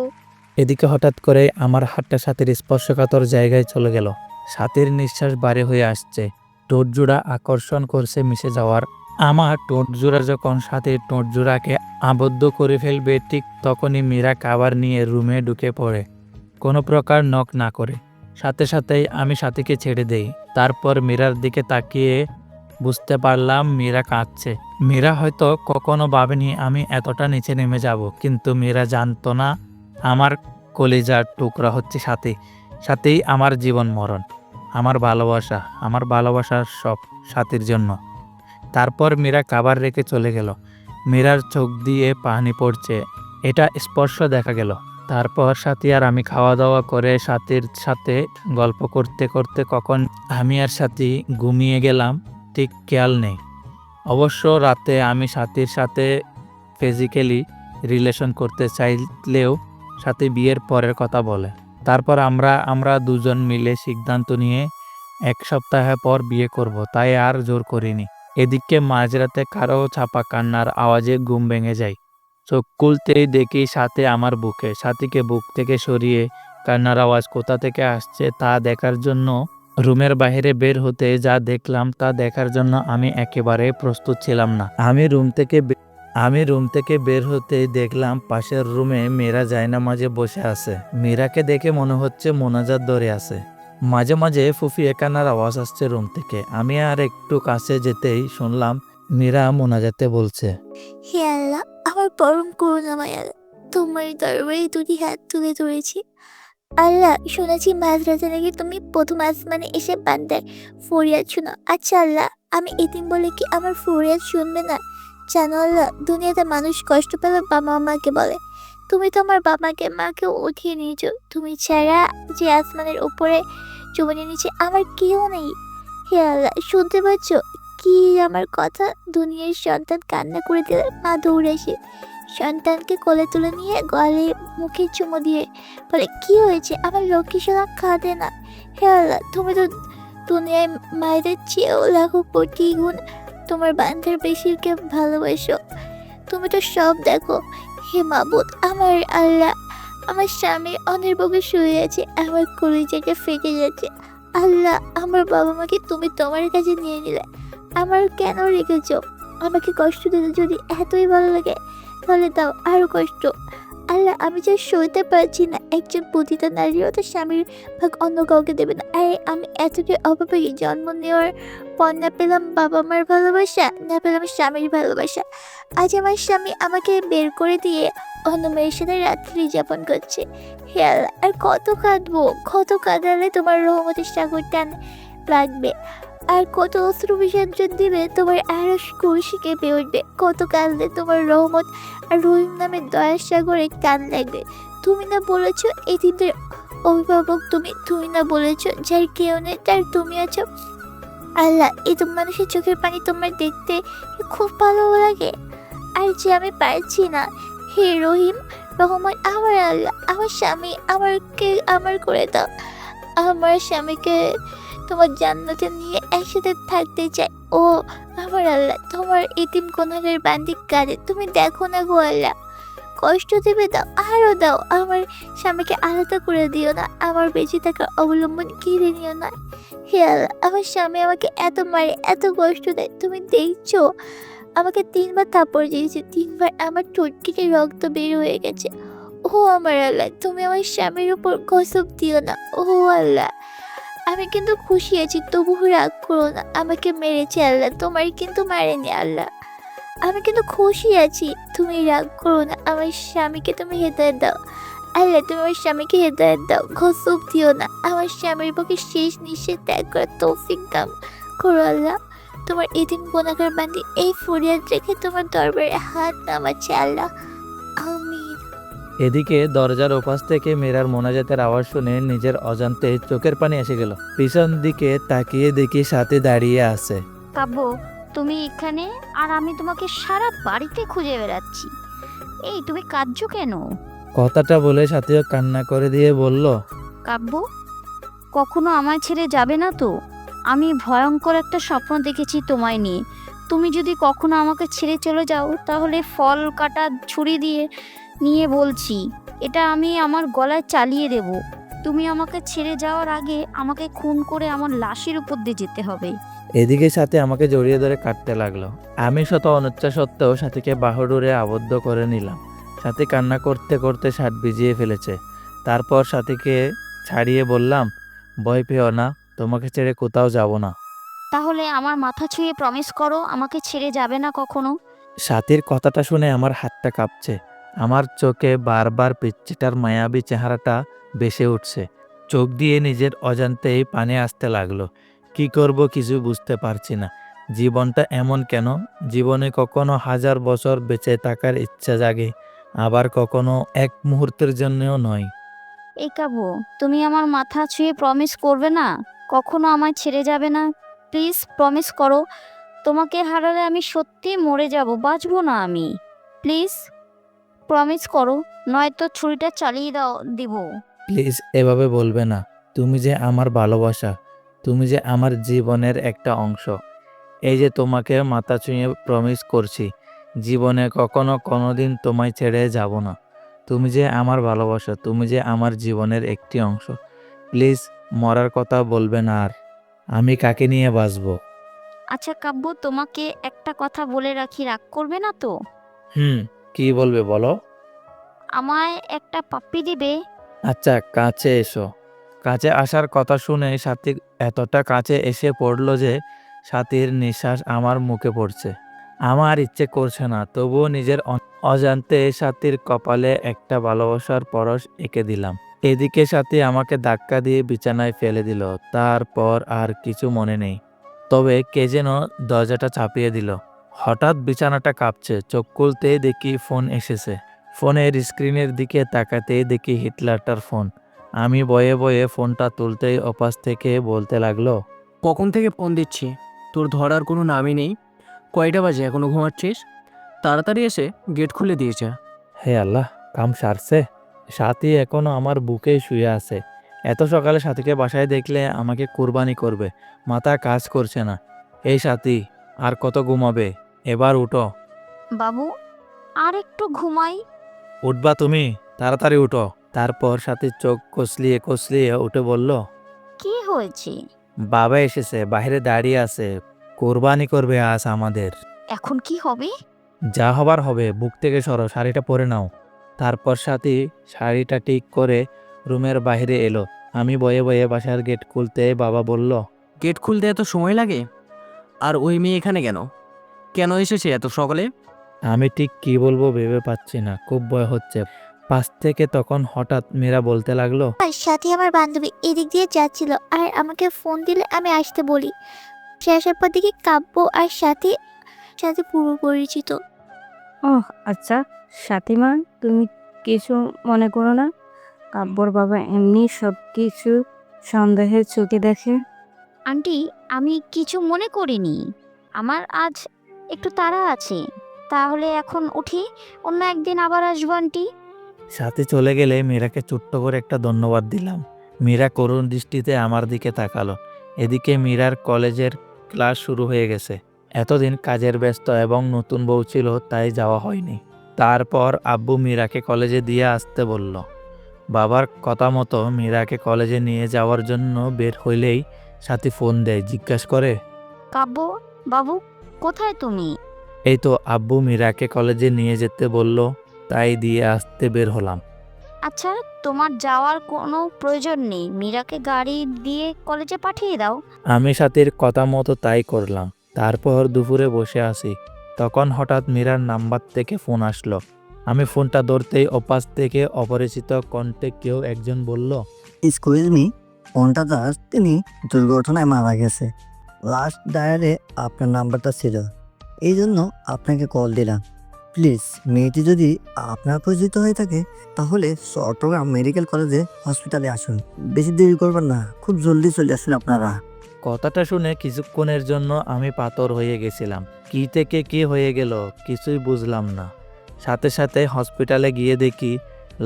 এদিকে হঠাৎ করে আমার হাতটা সাথীর স্পর্শকাতর জায়গায় চলে গেল। সাথীর নিঃশ্বাস ভারী হয়ে আসছে, ঠোঁট জোড়া আকর্ষণ করছে মিশে যাওয়ার। আমার ঠোঁট জোড়া যখন সাথীর ঠোঁট জোড়াকে আবদ্ধ করে ফেলবে, ঠিক তখনই মীরা খাবার নিয়ে রুমে ঢুকে পড়ে, কোনো প্রকার নক না করে। সাথে সাথেই আমি সাথীকে ছেড়ে দেই। তারপর মীরার দিকে তাকিয়ে বুঝতে পারলাম মীরা কাঁদছে। মীরা হয়তো কখনো ভাবেনি আমি এতটা নিচে নেমে যাব, কিন্তু মীরা জানতো না আমার কলিজার টুকরা হচ্ছে সাথী। সাথেই আমার জীবন মরণ, আমার ভালোবাসার সব সাথীর জন্য। তারপর মীরা খাবার রেখে চলে গেল। মীরার চোখ দিয়ে পানি পড়ছে, এটা স্পর্শ দেখা গেল। তারপর সাথী আর আমি খাওয়া দাওয়া করে সাথীর সাথে গল্প করতে করতে কখন আমি আর সাথী ঘুমিয়ে গেলাম ঠিক খেয়াল নেই। অবশ্য রাতে আমি সাথীর সাথে ফিজিক্যালি রিলেশন করতে চাইলেও সাথী বিয়ের পরের কথা বলে। তারপর আমরা দুজন মিলে সিদ্ধান্ত নিয়ে 1 সপ্তাহ পর বিয়ে করব, তাই আর জোর করিনি। এদিকে মাঝরাতে কারো চাপা কান্নার আওয়াজে ঘুম ভেঙে যায়। চোখ খুলতেই দেখি সাথে আমার বুকে। সাথীকে বুক থেকে সরিয়ে কান্নার আওয়াজ কোথা থেকে আসছে তা দেখার জন্য রুমের বাইরে বের হতে যা দেখলাম তা দেখার জন্য আমি একেবারে প্রস্তুত ছিলাম না। আমি রুম থেকে বের হতেই দেখলাম পাশের রুমে মীরা জায়নামাজে বসে আছে। মীরাকে দেখে মনে হচ্ছে মোনাজাত ধরে আছে। মাঝে মাঝে ফুফিয়ে কান্নার আওয়াজ আসছে রুম থেকে। আমি আর একটু কাছে যেতেই শুনলাম মীরা মোনাজাতে বলছে, হে আল্লাহ, আমার পরম করুণাময় আল্লাহ, তোমার দরবারে দুটি হাত তুলে ধরেছি। আল্লাহ, শুনেছি মাঝরাতে নাকি তুমি প্রথম আসমানে এসে বান্দার ফরিয়াদ শুনো। আচ্ছা আল্লাহ, আমি এতিম বলে কি আমার ফরিয়াদ শুনবে না? জানো আল্লাহ, দুনিয়াতে মানুষ কষ্ট পেলে বাবা মাকে বলে। তুমি তো আমার বাবাকে মাকে উঠিয়ে নিয়েছো। তুমি ছাড়া যে আসমানের উপরে জমিনের নিচে আমার কেউ নেই। হে আল্লাহ, শুনতে পাচ্ছ কি আমার কথা? দুনিয়ার সন্তান কান্না করে দিলে মা দৌড়ে আসে, সন্তানকে কোলে তুলে নিয়ে গলে মুখে চুমু দিয়ে বলে, কি হয়েছে আমার লক্ষ্মী সোনা, কাঁদে না। হে আল্লাহ, তুমি তো দুনিয়ায় মায়েদের চেয়েও লাখো কোটি গুণ তোমার বান্ধার বেশিকে ভালোবাসো। তুমি তো সব দেখো। হে মাবুদ, আমার আল্লাহ, আমার স্বামী অনির্ভোগে শুয়ে আছে, আমার কলিজাটা ফেটে যাচ্ছে। আল্লাহ, আমার বাবা মাকে তুমি তোমার কাছে নিয়ে নিলে, আমার কেন রেখেছো? আমাকে কষ্ট দিতে যদি এতই ভালো লাগে তাহলে দাও আরো কষ্ট। আল্লাহ, আমি যা সইতে পারছি না, একজন পতিতা নারীও তার স্বামীর ভাগ অন্য কাউকে দেবে না। আরে আমি এতটাই অভাবে জন্ম নেওয়ার পর না পেলাম বাবা মার ভালোবাসা, না পেলাম স্বামীর ভালোবাসা। আজ আমার স্বামী আমাকে বের করে দিয়ে অন্য মেয়ের সাথে রাত্রি যাপন করছে। হে আল্লাহ, আর কত কাঁদবো? কত কাঁদালে তোমার রহমতের সাগর টান লাগবে? আর কত অস্ত্র বিসর্জন দিলে তোমার আরো কুশি কেঁপে উঠবে? কত কাঁদলে তোমার রহমত আর রহিম নামের দয়ার সাগরে টান লাগবে? তুমি না বলেছো এতিমদের অভিভাবক তুমি? তুমি না বলেছো যার কেউ নেই তার তুমি আছো? আল্লাহ, এই তো মানুষের চোখের পানি তোমার দেখতে খুব ভালো লাগে। আর যে আমি পারছি না। হে রহিম রহমান, আমার আল্লাহ, আমার স্বামী আমার করে দাও। আমার স্বামীকে তোমার জান্নাতে নিয়ে একসাথে থাকতে চাই। ও আমার আল্লাহ, তোমার এতিম গুনাহের বান্দি কাঁদে, তুমি দেখো না গো আল্লাহ, কষ্ট দেবে দাও, আরো দাও। আমার স্বামীকে আলাদা করে দিও না, আমার বেঁচে থাকার অবলম্বন কেড়ে নিও না। হে আল্লাহ, আমার স্বামী আমাকে এত মারে, এত কষ্ট দেয়, তুমি দেখছো? আমাকে 3বার থাপ্পড় দিয়েছে, 3বার আমার ঠোঁট কেটে রক্ত বের হয়ে গেছে। ও আমার আল্লাহ, তুমি আমার স্বামীর উপর গজব দিও না। ও আল্লাহ, আমি কিন্তু খুশি আছি, তবু রাগ করো না। আমাকে মেরেছে আল্লাহ, তোমার কিন্তু মারেনি আল্লাহ। আমি কিন্তু খুশি আছি, তুমি রাগ করো না। আমার স্বামীকে তুমি হেদায়েত দাও আল্লাহ, তুমি আমার স্বামীকে হেদায়েত দাও, গজব দিও না। আমার স্বামীর পক্ষে শেষ নিঃশ্বাস ত্যাগ করার তৌফিক দাও করো আল্লাহ। তোমার এদিন গুনাহগার বান্দি এই ফরিয়াদ রেখে তোমার দরবারে হাত নামাচ্ছে আল্লাহ, আমিন। এদিকে দরজার ওপাশ থেকে মীরার মোনাজাতের আওয়াজ শুনে নিজের অজান্তে চোখের পানি এসে গেল। পিছন দিকে তাকিয়ে দেখি সাথে দাঁড়িয়ে আছে। কাব্য, তুমি এখানে আর আমি তোমাকে সারা বাড়িতে খুঁজে বেড়াচ্ছি। এই তুমি কাঁদছো কেন? কথাটা বলে সাথীও কান্না করে দিয়ে বলল, কাব্য, কখনো আমায় ছেড়ে যাবে না তো? আমি ভয়ঙ্কর একটা স্বপ্ন দেখেছি তোমায় নিয়ে। তুমি যদি কখনো আমাকে ছেড়ে চলে যাও তাহলে ফল কাটা ছুরি নিয়ে বলছি, এটা আমি আমার গলায় চালিয়ে দেব। তুমি আমাকে ছেড়ে যাওয়ার আগে আমাকে খুন করে আমার লাশের উপর দিয়ে যেতে হবে। এদিকে সাথে আমাকে জড়িয়ে ধরে কাটতে লাগলো। আমি শত অনিচ্ছা সত্ত্বেও সাথীকে বাহুডোরে আবদ্ধ করে নিলাম। সাথী কান্না করতে করতে শার্ট ভিজিয়ে ফেলেছে। তারপর সাথীকে ছাড়িয়ে বললাম, ভয় পেও না, তোমাকে ছেড়ে কোথাও যাব না। তাহলে আমার মাথা ছুঁয়ে প্রমিস করো আমাকে ছেড়ে যাবে না কখনো। সাথীর কথাটা শুনে আমার হাতটা কাঁপছে। আমার চোখে বারবার পিচ্চিটার মায়াবী চেহারাটা ভেসে উঠছে। চোখ দিয়ে নিজের অজান্তেই পানি আসতে লাগলো। কি করব কিছু বুঝতে পারছি না। জীবনটা এমন কেন? জীবনে কখনো 1000 বছর বেঁচে থাকার ইচ্ছা জাগে, আবার কখনো এক মুহূর্তের জন্যও নয়। এই কাব্য, তুমি আমার মাথা ছুঁয়ে প্রমিস করবে না কখনো আমায় ছেড়ে যাবে না? প্লিজ প্রমিস করো। তোমাকে হারালে আমি সত্যি মরে যাব, বাঁচবো না আমি। প্লিজ প্রমিস করো, নয়তো ছুরিটা চালিয়ে দিব। প্লিজ এভাবে বলবে না। তুমি যে আমার ভালোবাসা, তুমি যে আমার জীবনের একটা অংশ। এই যে তোমাকে মাথা ছুঁয়ে প্রমিস করছি, জীবনে কখনো কোনোদিন তোমায় ছেড়ে যাব না। তুমি যে আমার ভালোবাসা, তুমি যে আমার জীবনের একটি অংশ। প্লিজ মরার কথা বলবে না আর। আমি কাকে নিয়ে বাঁচবো? আচ্ছা কাব্য, তোমাকে একটা কথা বলে রাখি, রাগ করবে না তো? হুম, কি বলবে বলো? আমায় একটা পাপ্পি দিবে? আচ্ছা, কাছে এসো। কাছে আসার কথা শুনে সাথী এতটা কাছে এসে পড়ল যে সাথীর নিঃশ্বাস আমার মুখে পড়ছে। আমার ইচ্ছে করছে না, তবুও নিজের অজান্তে সাথীর কপালে একটা ভালোবাসার পরশ এঁকে দিলাম। এদিকে সাথী আমাকে ধাক্কা দিয়ে বিছানায় ফেলে দিল। তারপর আর কিছু মনে নেই, তবে কে যেন দরজাটা চাপিয়ে দিল। হঠাৎ বিছানাটা কাঁপছে, চোখ খুলতেই দেখি ফোন এসেছে। ফোনের স্ক্রিনের দিকে তাকাতেই দেখি হিটলারটার ফোন। আমি বয়ে বয়ে ফোনটা তুলতেই ওপাশ থেকে বলতে লাগলো, কখন থেকে ফোন দিচ্ছি, তোর ধরার কোনো নামই নেই। কয়টা বাজে, এখনো ঘুমাচ্ছিস? তাড়াতাড়ি এসে গেট খুলে দিয়েছে। হে আল্লাহ, কাম সারছে। সাথী এখনো আমার বুকেই শুয়ে আছে। এত সকালে সাথীকে বাসায় দেখলে আমাকে কুরবানি করবে। মাথা কাজ করছে না। এই সাথী, আর কত ঘুমাবে? এবার উঠো। বাবু, আর একটু ঘুমাই। উঠবা তুমি? তাড়াতাড়ি উঠো। তারপর সাথী চোখ কসলিয়ে কসলিয়ে উঠে বলল, কি হয়েছে? বাবা এসেছে, বাইরে দাঁড়িয়ে আছে, কোরবানি করবে আজ আমাদের। এখন কি হবে? যা হবার হবে, বুক থেকে সরো, শাড়িটা পরে নাও। তারপর সাথী শাড়িটা ঠিক করে রুমের বাইরে এলো। আমি বয়ে বয়ে বাসার গেট খুলতে বাবা বলল, গেট খুলতে এত সময় লাগে? আর ওই মেয়ে এখানে কেন? কেন এসেছে এত সকালে? আমি ঠিক কি বলবো ভেবে পাচ্ছি না, খুব ভয় হচ্ছে। পাশ থেকে তখন হঠাৎ মীরা বলতে লাগলো, আর সাথে আমার বান্ধবী এদিক দিয়ে যাচ্ছিল আর আমাকে ফোন দিলে আমি আসতে বলি। সে আসার পর দেখি কাব্য আর সাথে সাথে পুরো পরিচিত। ওহ আচ্ছা, সাথীমা, তুমি কিছু মনে করো না। কাব্যর বাবা এমনি সব কিছু সন্দেহের চোখে দেখে। আন্টি, আমি কিছু মনে করিনি। আমার আজ একটু তাড়া আছে। তাহলে এখন উঠি, অন্য একদিন আবার আসবো আন্টি। সাথে চলে গেলে মীরাকে ছোট্ট করে একটা ধন্যবাদ দিলাম। মীরা করুণ দৃষ্টিতে আমার দিকে তাকালো। এদিকে মীরার কলেজের ক্লাস শুরু হয়ে গেছে। এতদিন কাজের ব্যস্ত এবং নতুন বউ ছিল, তাই যাওয়া হয়নি। তারপর আব্বু মীরাকে কলেজে দিয়ে আসতে বলল। বাবার কথা মতো মীরাকে কলেজে নিয়ে যাওয়ার জন্য বের হইলেই সাথী ফোন দেয়, জিজ্ঞাসা করে, কাব্য, বাবু, কোথায় তুমি? এই তো আব্বু মীরাকে কলেজে নিয়ে যেতে বলল, তাই দিয়ে আসতে বের হলাম। আচ্ছা, তোমার যাওয়ার কোনো প্রয়োজন নেই। মীরাকে গাড়ি দিয়ে কলেজে পাঠিয়ে দাও। আমি সাথীর কথা মতো তাই করলাম। তারপর দুপুরে বসে আছি, তখন হঠাৎ মীরার নাম্বার থেকে ফোন আসলো। আমি ফোনটা ধরতেই ওপাশ থেকে অপরিচিত কণ্ঠে কেউ একজন বলল, এক্সকিউজ মি, ফোনটা দাস তিনি দুর্ঘটনায় মারা গেছে। লাস্ট ডায়ারে আপনার নাম্বারটা ছিল, এই জন্য আপনাকে কল দিলাম। প্লিজ, মেয়েটি যদি আপনার পরিচিত হয়ে থাকে তাহলে চট্টগ্রাম মেডিকেল কলেজে হসপিটালে আসুন। বেশি দেরি করবেন না, খুব জলদি চলে আসুন আপনারা। কথাটা শুনে কিছুক্ষণের জন্য আমি পাথর হয়ে গেছিলাম। কি থেকে কি হয়ে গেল কিছুই বুঝলাম না। সাথে সাথে হসপিটালে গিয়ে দেখি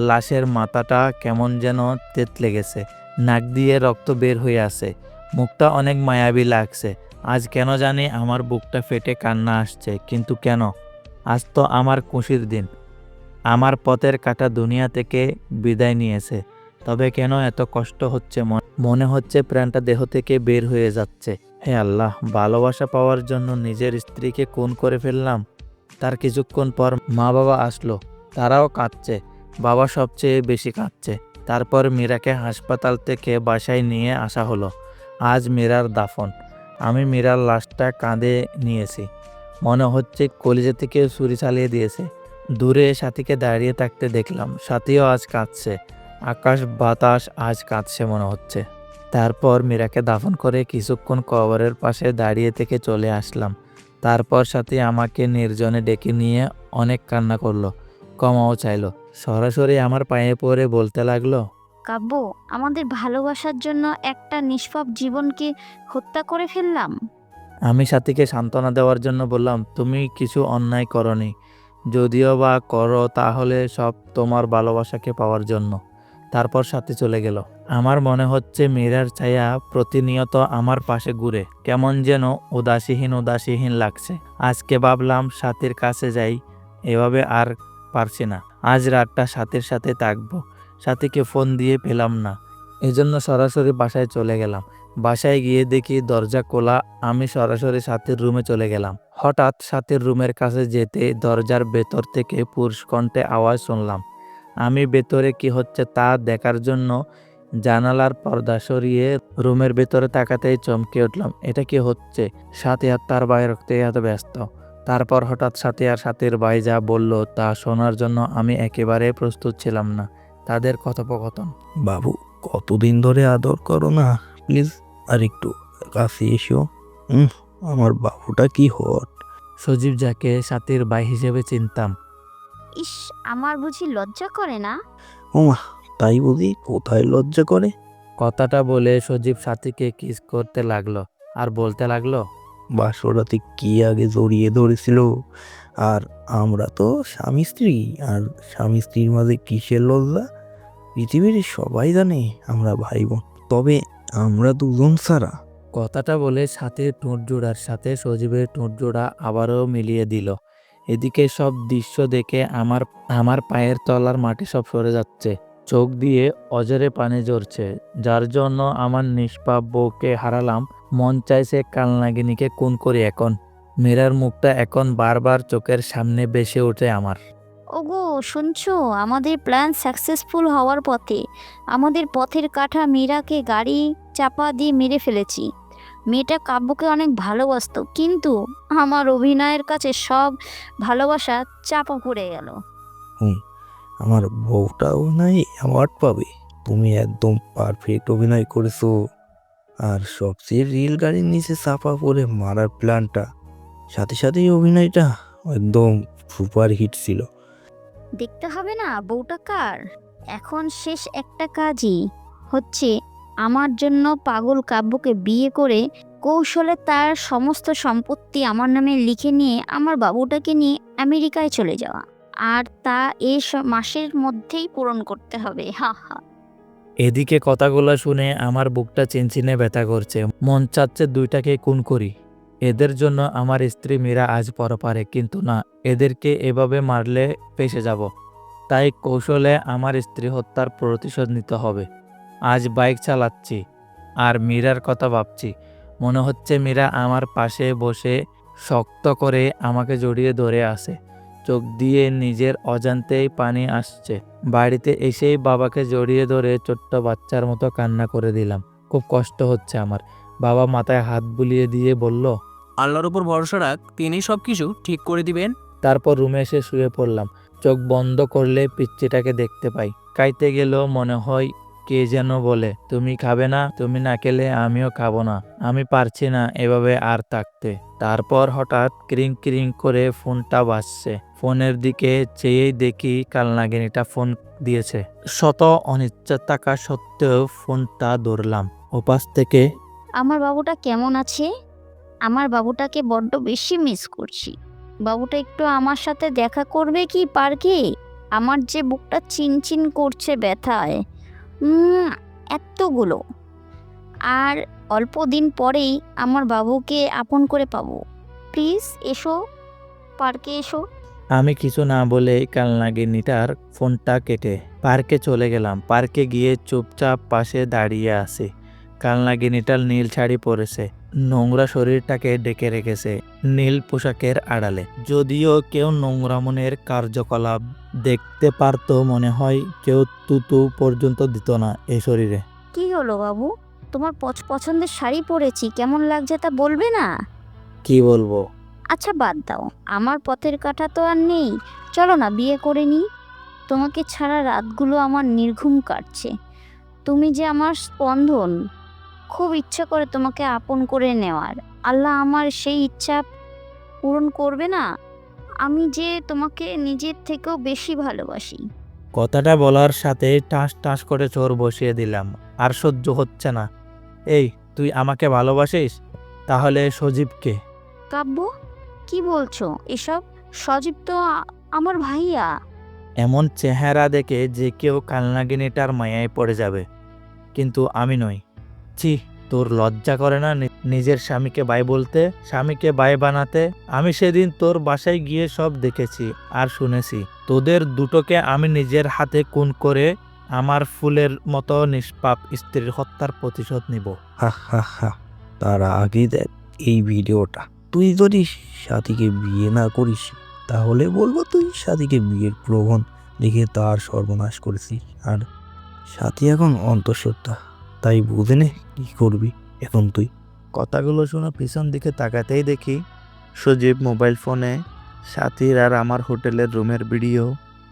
লাশের মাথাটা কেমন যেন তেতলে গেছে, নাক দিয়ে রক্ত বের হয়ে আসে, মুখটা অনেক মায়াবী লাগছে। আজ কেন জানি আমার বুকটা ফেটে কান্না আসছে। কিন্তু কেন? আজ তো আমার খুশির দিন। আমার পথের কাটা দুনিয়া থেকে বিদায় নিয়েছে। তবে কেন এত কষ্ট হচ্ছে? মনে হচ্ছে প্রাণটা দেহ থেকে বের হয়ে যাচ্ছে। হে আল্লাহ, ভালোবাসা পাওয়ার জন্য নিজের স্ত্রীকে খুন করে ফেললাম। তার কিছুক্ষণ পর মা বাবা আসলো, তারাও কাঁদছে। বাবা সবচেয়ে বেশি কাঁদছে। তারপর মীরাকে হাসপাতাল থেকে বাসায় নিয়ে আসা হলো। আজ মীরার দাফন। আমি মীরার লাশটা কাঁধে নিয়েছি। মনে হচ্ছে কলিজা থেকে ছুরি চালিয়ে দিয়েছে। দূরে সাথীকে দাঁড়িয়ে থাকতে দেখলাম, সাথীও আজ কাঁদছে। আকাশ বাতাস আজ কাঁদছে মনে হচ্ছে। তারপর মীরাকে দাফন করে কিছুক্ষণ কবরের পাশে দাঁড়িয়ে থেকে চলে আসলাম। তারপর সাথী আমাকে নির্জনে ডেকে নিয়ে অনেক কান্না করলো, ক্ষমাও চাইলো। সরাসরি আমার পায়ে পড়ে বলতে লাগলো, কাব্য, আমাদের ভালোবাসার জন্য একটা নিষ্পাপ জীবনকে হত্যা করে ফেললাম। আমি সাথীকে সান্ত্বনা দেওয়ার জন্য বললাম, তুমি কিছু অন্যায় করনি। যদিও বা করো, তাহলে সব তোমার ভালোবাসাকে পাওয়ার জন্য। তারপর সাথী চলে গেল। আমার মনে হচ্ছে মীরার ছায়া প্রতিনিয়ত আমার পাশে ঘুরে, কেমন যেন উদাসীহীন উদাসীহীন লাগছে। আজকে ভাবলাম সাথীর কাছে যাই, এভাবে আর পারছি না। আজ রাতটা সাথীর সাথে থাকবো। সাথীকে ফোন দিয়ে পেলাম না, এজন্য সরাসরি বাসায় চলে গেলাম। বাসায় গিয়ে দেখি দরজা খোলা। আমি সরাসরি সাথীর রুমে চলে গেলাম। হঠাৎ সাথীর রুমের কাছে যেতে দরজার ভেতর থেকে পুরুষ কণ্ঠে আওয়াজ শুনলাম। আমি ভেতরে কি হচ্ছে তা দেখার জন্য জানালার পর্দা সরিয়ে রুমের ভেতরে তাকাতেই চমকে উঠলাম। এটা কি হচ্ছে? সাথী আর তার ভাই রক্তে এত ব্যস্ত। তারপর হঠাৎ সাথী আর সাথীর ভাই যা বলল তা শোনার জন্য আমি একেবারে প্রস্তুত ছিলাম না। তাদের কথোপকথন। বাবু, কতদিন ধরে আদর করো না, প্লিজ আর একটু কাছে এসো। আমার বাবুটা কি হট। সজীব, যাকে সাথীর ভাই হিসেবে চিনতাম। ইস, আমার বুঝি লজ্জা করে না? ওমা, তাই বুঝি? কোথায় লজ্জা করে? কথাটা বলে সজীব সাথীকে কিস করতে লাগলো আর বলতে লাগলো, বাসরাতে কি আগে জড়িয়ে ধরেছিল। আর আমরা তো স্বামী স্ত্রী, আর স্বামী স্ত্রীর মাঝে কিসের লজ্জা? পৃথিবীর সবাই জানে আমরা ভাই বোন, তবে আমরা দুজন ছাড়া। কথাটা বলে সাথীর ঠোঁট জোড়ার সাথে সজীবের ঠোঁট জোড়া আবারও মিলিয়ে দিল। এদিকে সব দৃশ্য দেখে আমার পায়ের তলার মাটি সব সরে যাচ্ছে। চোখ দিয়ে অজরে পানি ঝরছে। যার জন্য আমার নিষ্পাপ বউকে হারালাম, মন চাইছে কালনাগিনীকে খুন করি এখন। মীরার মুখটা এখন বারবার চোখের সামনে ভেসে ওঠে আমার। ওগো, শুনছো? আমাদের প্ল্যান সাকসেসফুল হওয়ার পথে। আমাদের পথের কাঁটা মীরাকে গাড়ি চাপা দিয়ে মেরে ফেলেছি। মেয়েটা কাব্যকে অনেক ভালোবাসতো, কিন্তু আমার অভিনয়ের কাছে সব ভালোবাসা চাপা পড়ে গেল। আমার বউটাও নাই অ্যাওয়ার্ড পাবে। তুমি একদম পারফেক্ট অভিনয় করেছো। আর সবচেয়ে রিল গাড়ির নিচে চাপা পড়ে মারার প্ল্যানটা, সাথে সাথেই অভিনয়টা একদম সুপার হিট ছিল। দেখতে হবে না বউটা কার? এখন শেষ একটা কাজই হচ্ছে আমার জন্য পাগল কাব্যকে বিয়ে করে কৌশলে তার সমস্ত সম্পত্তি আমার নামে লিখে নিয়ে আমার বাবুটাকে নিয়ে আমেরিকায় চলে যাওয়া। আর তা এই মাসের মধ্যেই পূরণ করতে হবে। হা হা। এদিকে কথাগুলো শুনে আমার বুকটা চিনচিনে ব্যথা করছে। মন চাচ্ছে দুইটাকে খুন করি। এদের জন্য আমার স্ত্রী মীরা আজ পরপারে, কিন্তু না, এদেরকে এভাবে মারলে ফেঁসে যাব। তাই কৌশলে আমার স্ত্রী হত্যার প্রতিশোধ নিতে হবে। আজ বাইক চালাচ্ছি আর মীরার কথা ভাবছি। মনে হচ্ছে মীরা আমার পাশে বসে শক্ত করে আমাকে জড়িয়ে ধরে আছে। চোখ দিয়ে নিজের অজান্তেই পানি আসছে। বাড়িতে এসেই বাবাকে জড়িয়ে ধরে ছোট্ট বাচ্চার মতো কান্না করে দিলাম। খুব কষ্ট হচ্ছে আমার। বাবা মাথায় হাত বুলিয়ে দিয়ে বলল, আল্লাহর উপর ভরসা রাখ, তিনি সব কিছু ঠিক করে দিবেন। তারপর রুমে এসে শুয়ে পড়লাম। চোখ বন্ধ করলে পিচ্চিটাকে দেখতে পাই। খাইতে গেলেও মনে হয় কে যেন বলে, তুমি খাবে না? তুমি না খেলে আমিও খাবো না। আমি পারছি না এভাবে আর থাকতে। তারপর হঠাৎ ক্রিং ক্রিং করে ফোনটা বাজছে। ফোনের দিকে চেয়েই দেখি কালনাগিনীটা ফোন দিয়েছে। শত অনিচ্ছা থাকা সত্ত্বেও ফোনটা ধরলাম। ওপাশ থেকে, আমার বাবুটা কেমন আছে? আমার বাবুটাকে বড্ড বেশি মিস করছি। বাবুটা একটু আমার সাথে দেখা করবে কি পার্কে? আমার যে বুকটা চিনচিন করছে ব্যথায়। এতগুলো। আর অল্প দিন পরেই আমার বাবুকে আপন করে পাবো। প্লিজ এসো, পার্কে এসো। আমি কিছু না বলে কালনাগিনীটার ফোনটা কেটে পার্কে চলে গেলাম। পার্কে গিয়ে চুপচাপ পাশে দাঁড়িয়ে আছি। কালনাগিনীটার নীল শাড়ি পরেছে, নোংরা শরীরটাকে ডেকে রেখেছে নীল পোশাকের আড়ালে। যদিও কেউ নোংরা মনের কার্যকলাপ দেখতে পারতো, মনে হয় কেউ তুতু পর্যন্ত দিত না এই শরীরে। কি হলো বাবু? তোমার পছন্দের শাড়ি পরেছি, কেমন লাগছে তা বলবে না? কি বলবো? আচ্ছা বাদ দাও, আমার পথের কাঁটা তো আর নেই। চলো না বিয়ে করে নিই। তোমাকে ছাড়া রাতগুলো আমার নির্ঘুম কাটছে। তুমি যে আমার স্পন্দন। খুব ইচ্ছা করে তোমাকে আপন করে নেওয়ার। আল্লাহ আমার সেই ইচ্ছা পূরণ করবে না? আমি যে তোমাকে নিজের থেকেও বেশি ভালোবাসি। কথাটা বলার সাথে টাস টাস করে চোর বসিয়ে দিলাম। আর সহ্য হচ্ছে না। এই, তুই আমাকে ভালোবাসিস? তাহলে সজীবকে? কাব্য, কি বলছো এসব? সজীব তো আমার ভাইয়া। এমন চেহারা দেখে যে কেউ কালনাগিনীটার মায়ায় পড়ে যাবে, কিন্তু আমি নই। ছি, তোর লজ্জা করে না নিজের স্বামীকে ভাই বলতে, স্বামীকে ভাই বানাতে? আমি সেদিন তোর বাসায় গিয়ে সব দেখেছি আর শুনেছি। তোদের দুটোকে আমি নিজের হাতে খুন করে আমার ফুলের মতো নিষ্পাপ স্ত্রীর হত্যার প্রতিশোধ নিব। হা হা হা। তার আগে দেখ এই ভিডিওটা। তুই যদি সাথীকে বিয়ে না করিস তাহলে বলবো তুই সাথীকে বিয়ের প্রলোভন দেখে তার সর্বনাশ করেছিস। আর সাথী এখন অন্তঃসত্ত্বা, তাই বুঝে নে কি করবি এখন তুই। কথাগুলো শুনে পিছন দিকে তাকাতেই দেখি সজীব মোবাইল ফোনে সাথীর আর আমার হোটেলের রুমের ভিডিও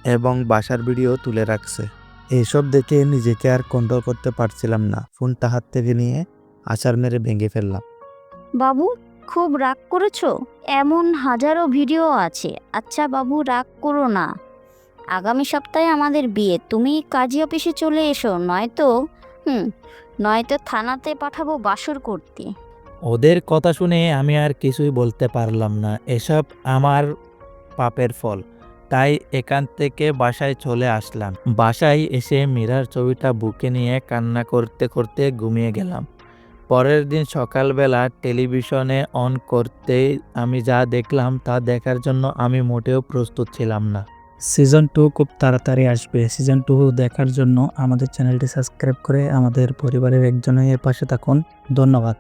এবং বাসার ভিডিও তুলে রাখছে। এইসব দেখে নিজেকে আর কন্ট্রোল করতে পারছিলাম না। ফোনটা হাত থেকে নিয়ে আছাড় মেরে ভেঙে ফেললাম। বাবু খুব রাগ করেছো? এমন হাজারো ভিডিও আছে। আচ্ছা বাবু, রাগ করো না। আগামী সপ্তাহে আমাদের বিয়ে, তুমি কাজী অফিসে চলে এসো, নয়তো থানাতে পাঠাবো বাসর করতে। ওদের কথা শুনে আমি আর কিছুই বলতে পারলাম না। এসব আমার পাপের ফল। তাই এখান থেকে বাসায় চলে আসলাম। বাসায় এসে মীরার ছবিটা বুকে নিয়ে কান্না করতে করতে ঘুমিয়ে গেলাম। পরের দিন সকালবেলা টেলিভিশনে অন করতেই আমি যা দেখলাম তা দেখার জন্য আমি মোটেও প্রস্তুত ছিলাম না। সিজন 2 খুব তাড়াতাড়ি আসবে। সিজন 2 দেখার জন্য আমাদের চ্যানেলটি সাবস্ক্রাইব করে আমাদের পরিবারের একজনের পাশে থাকুন। ধন্যবাদ।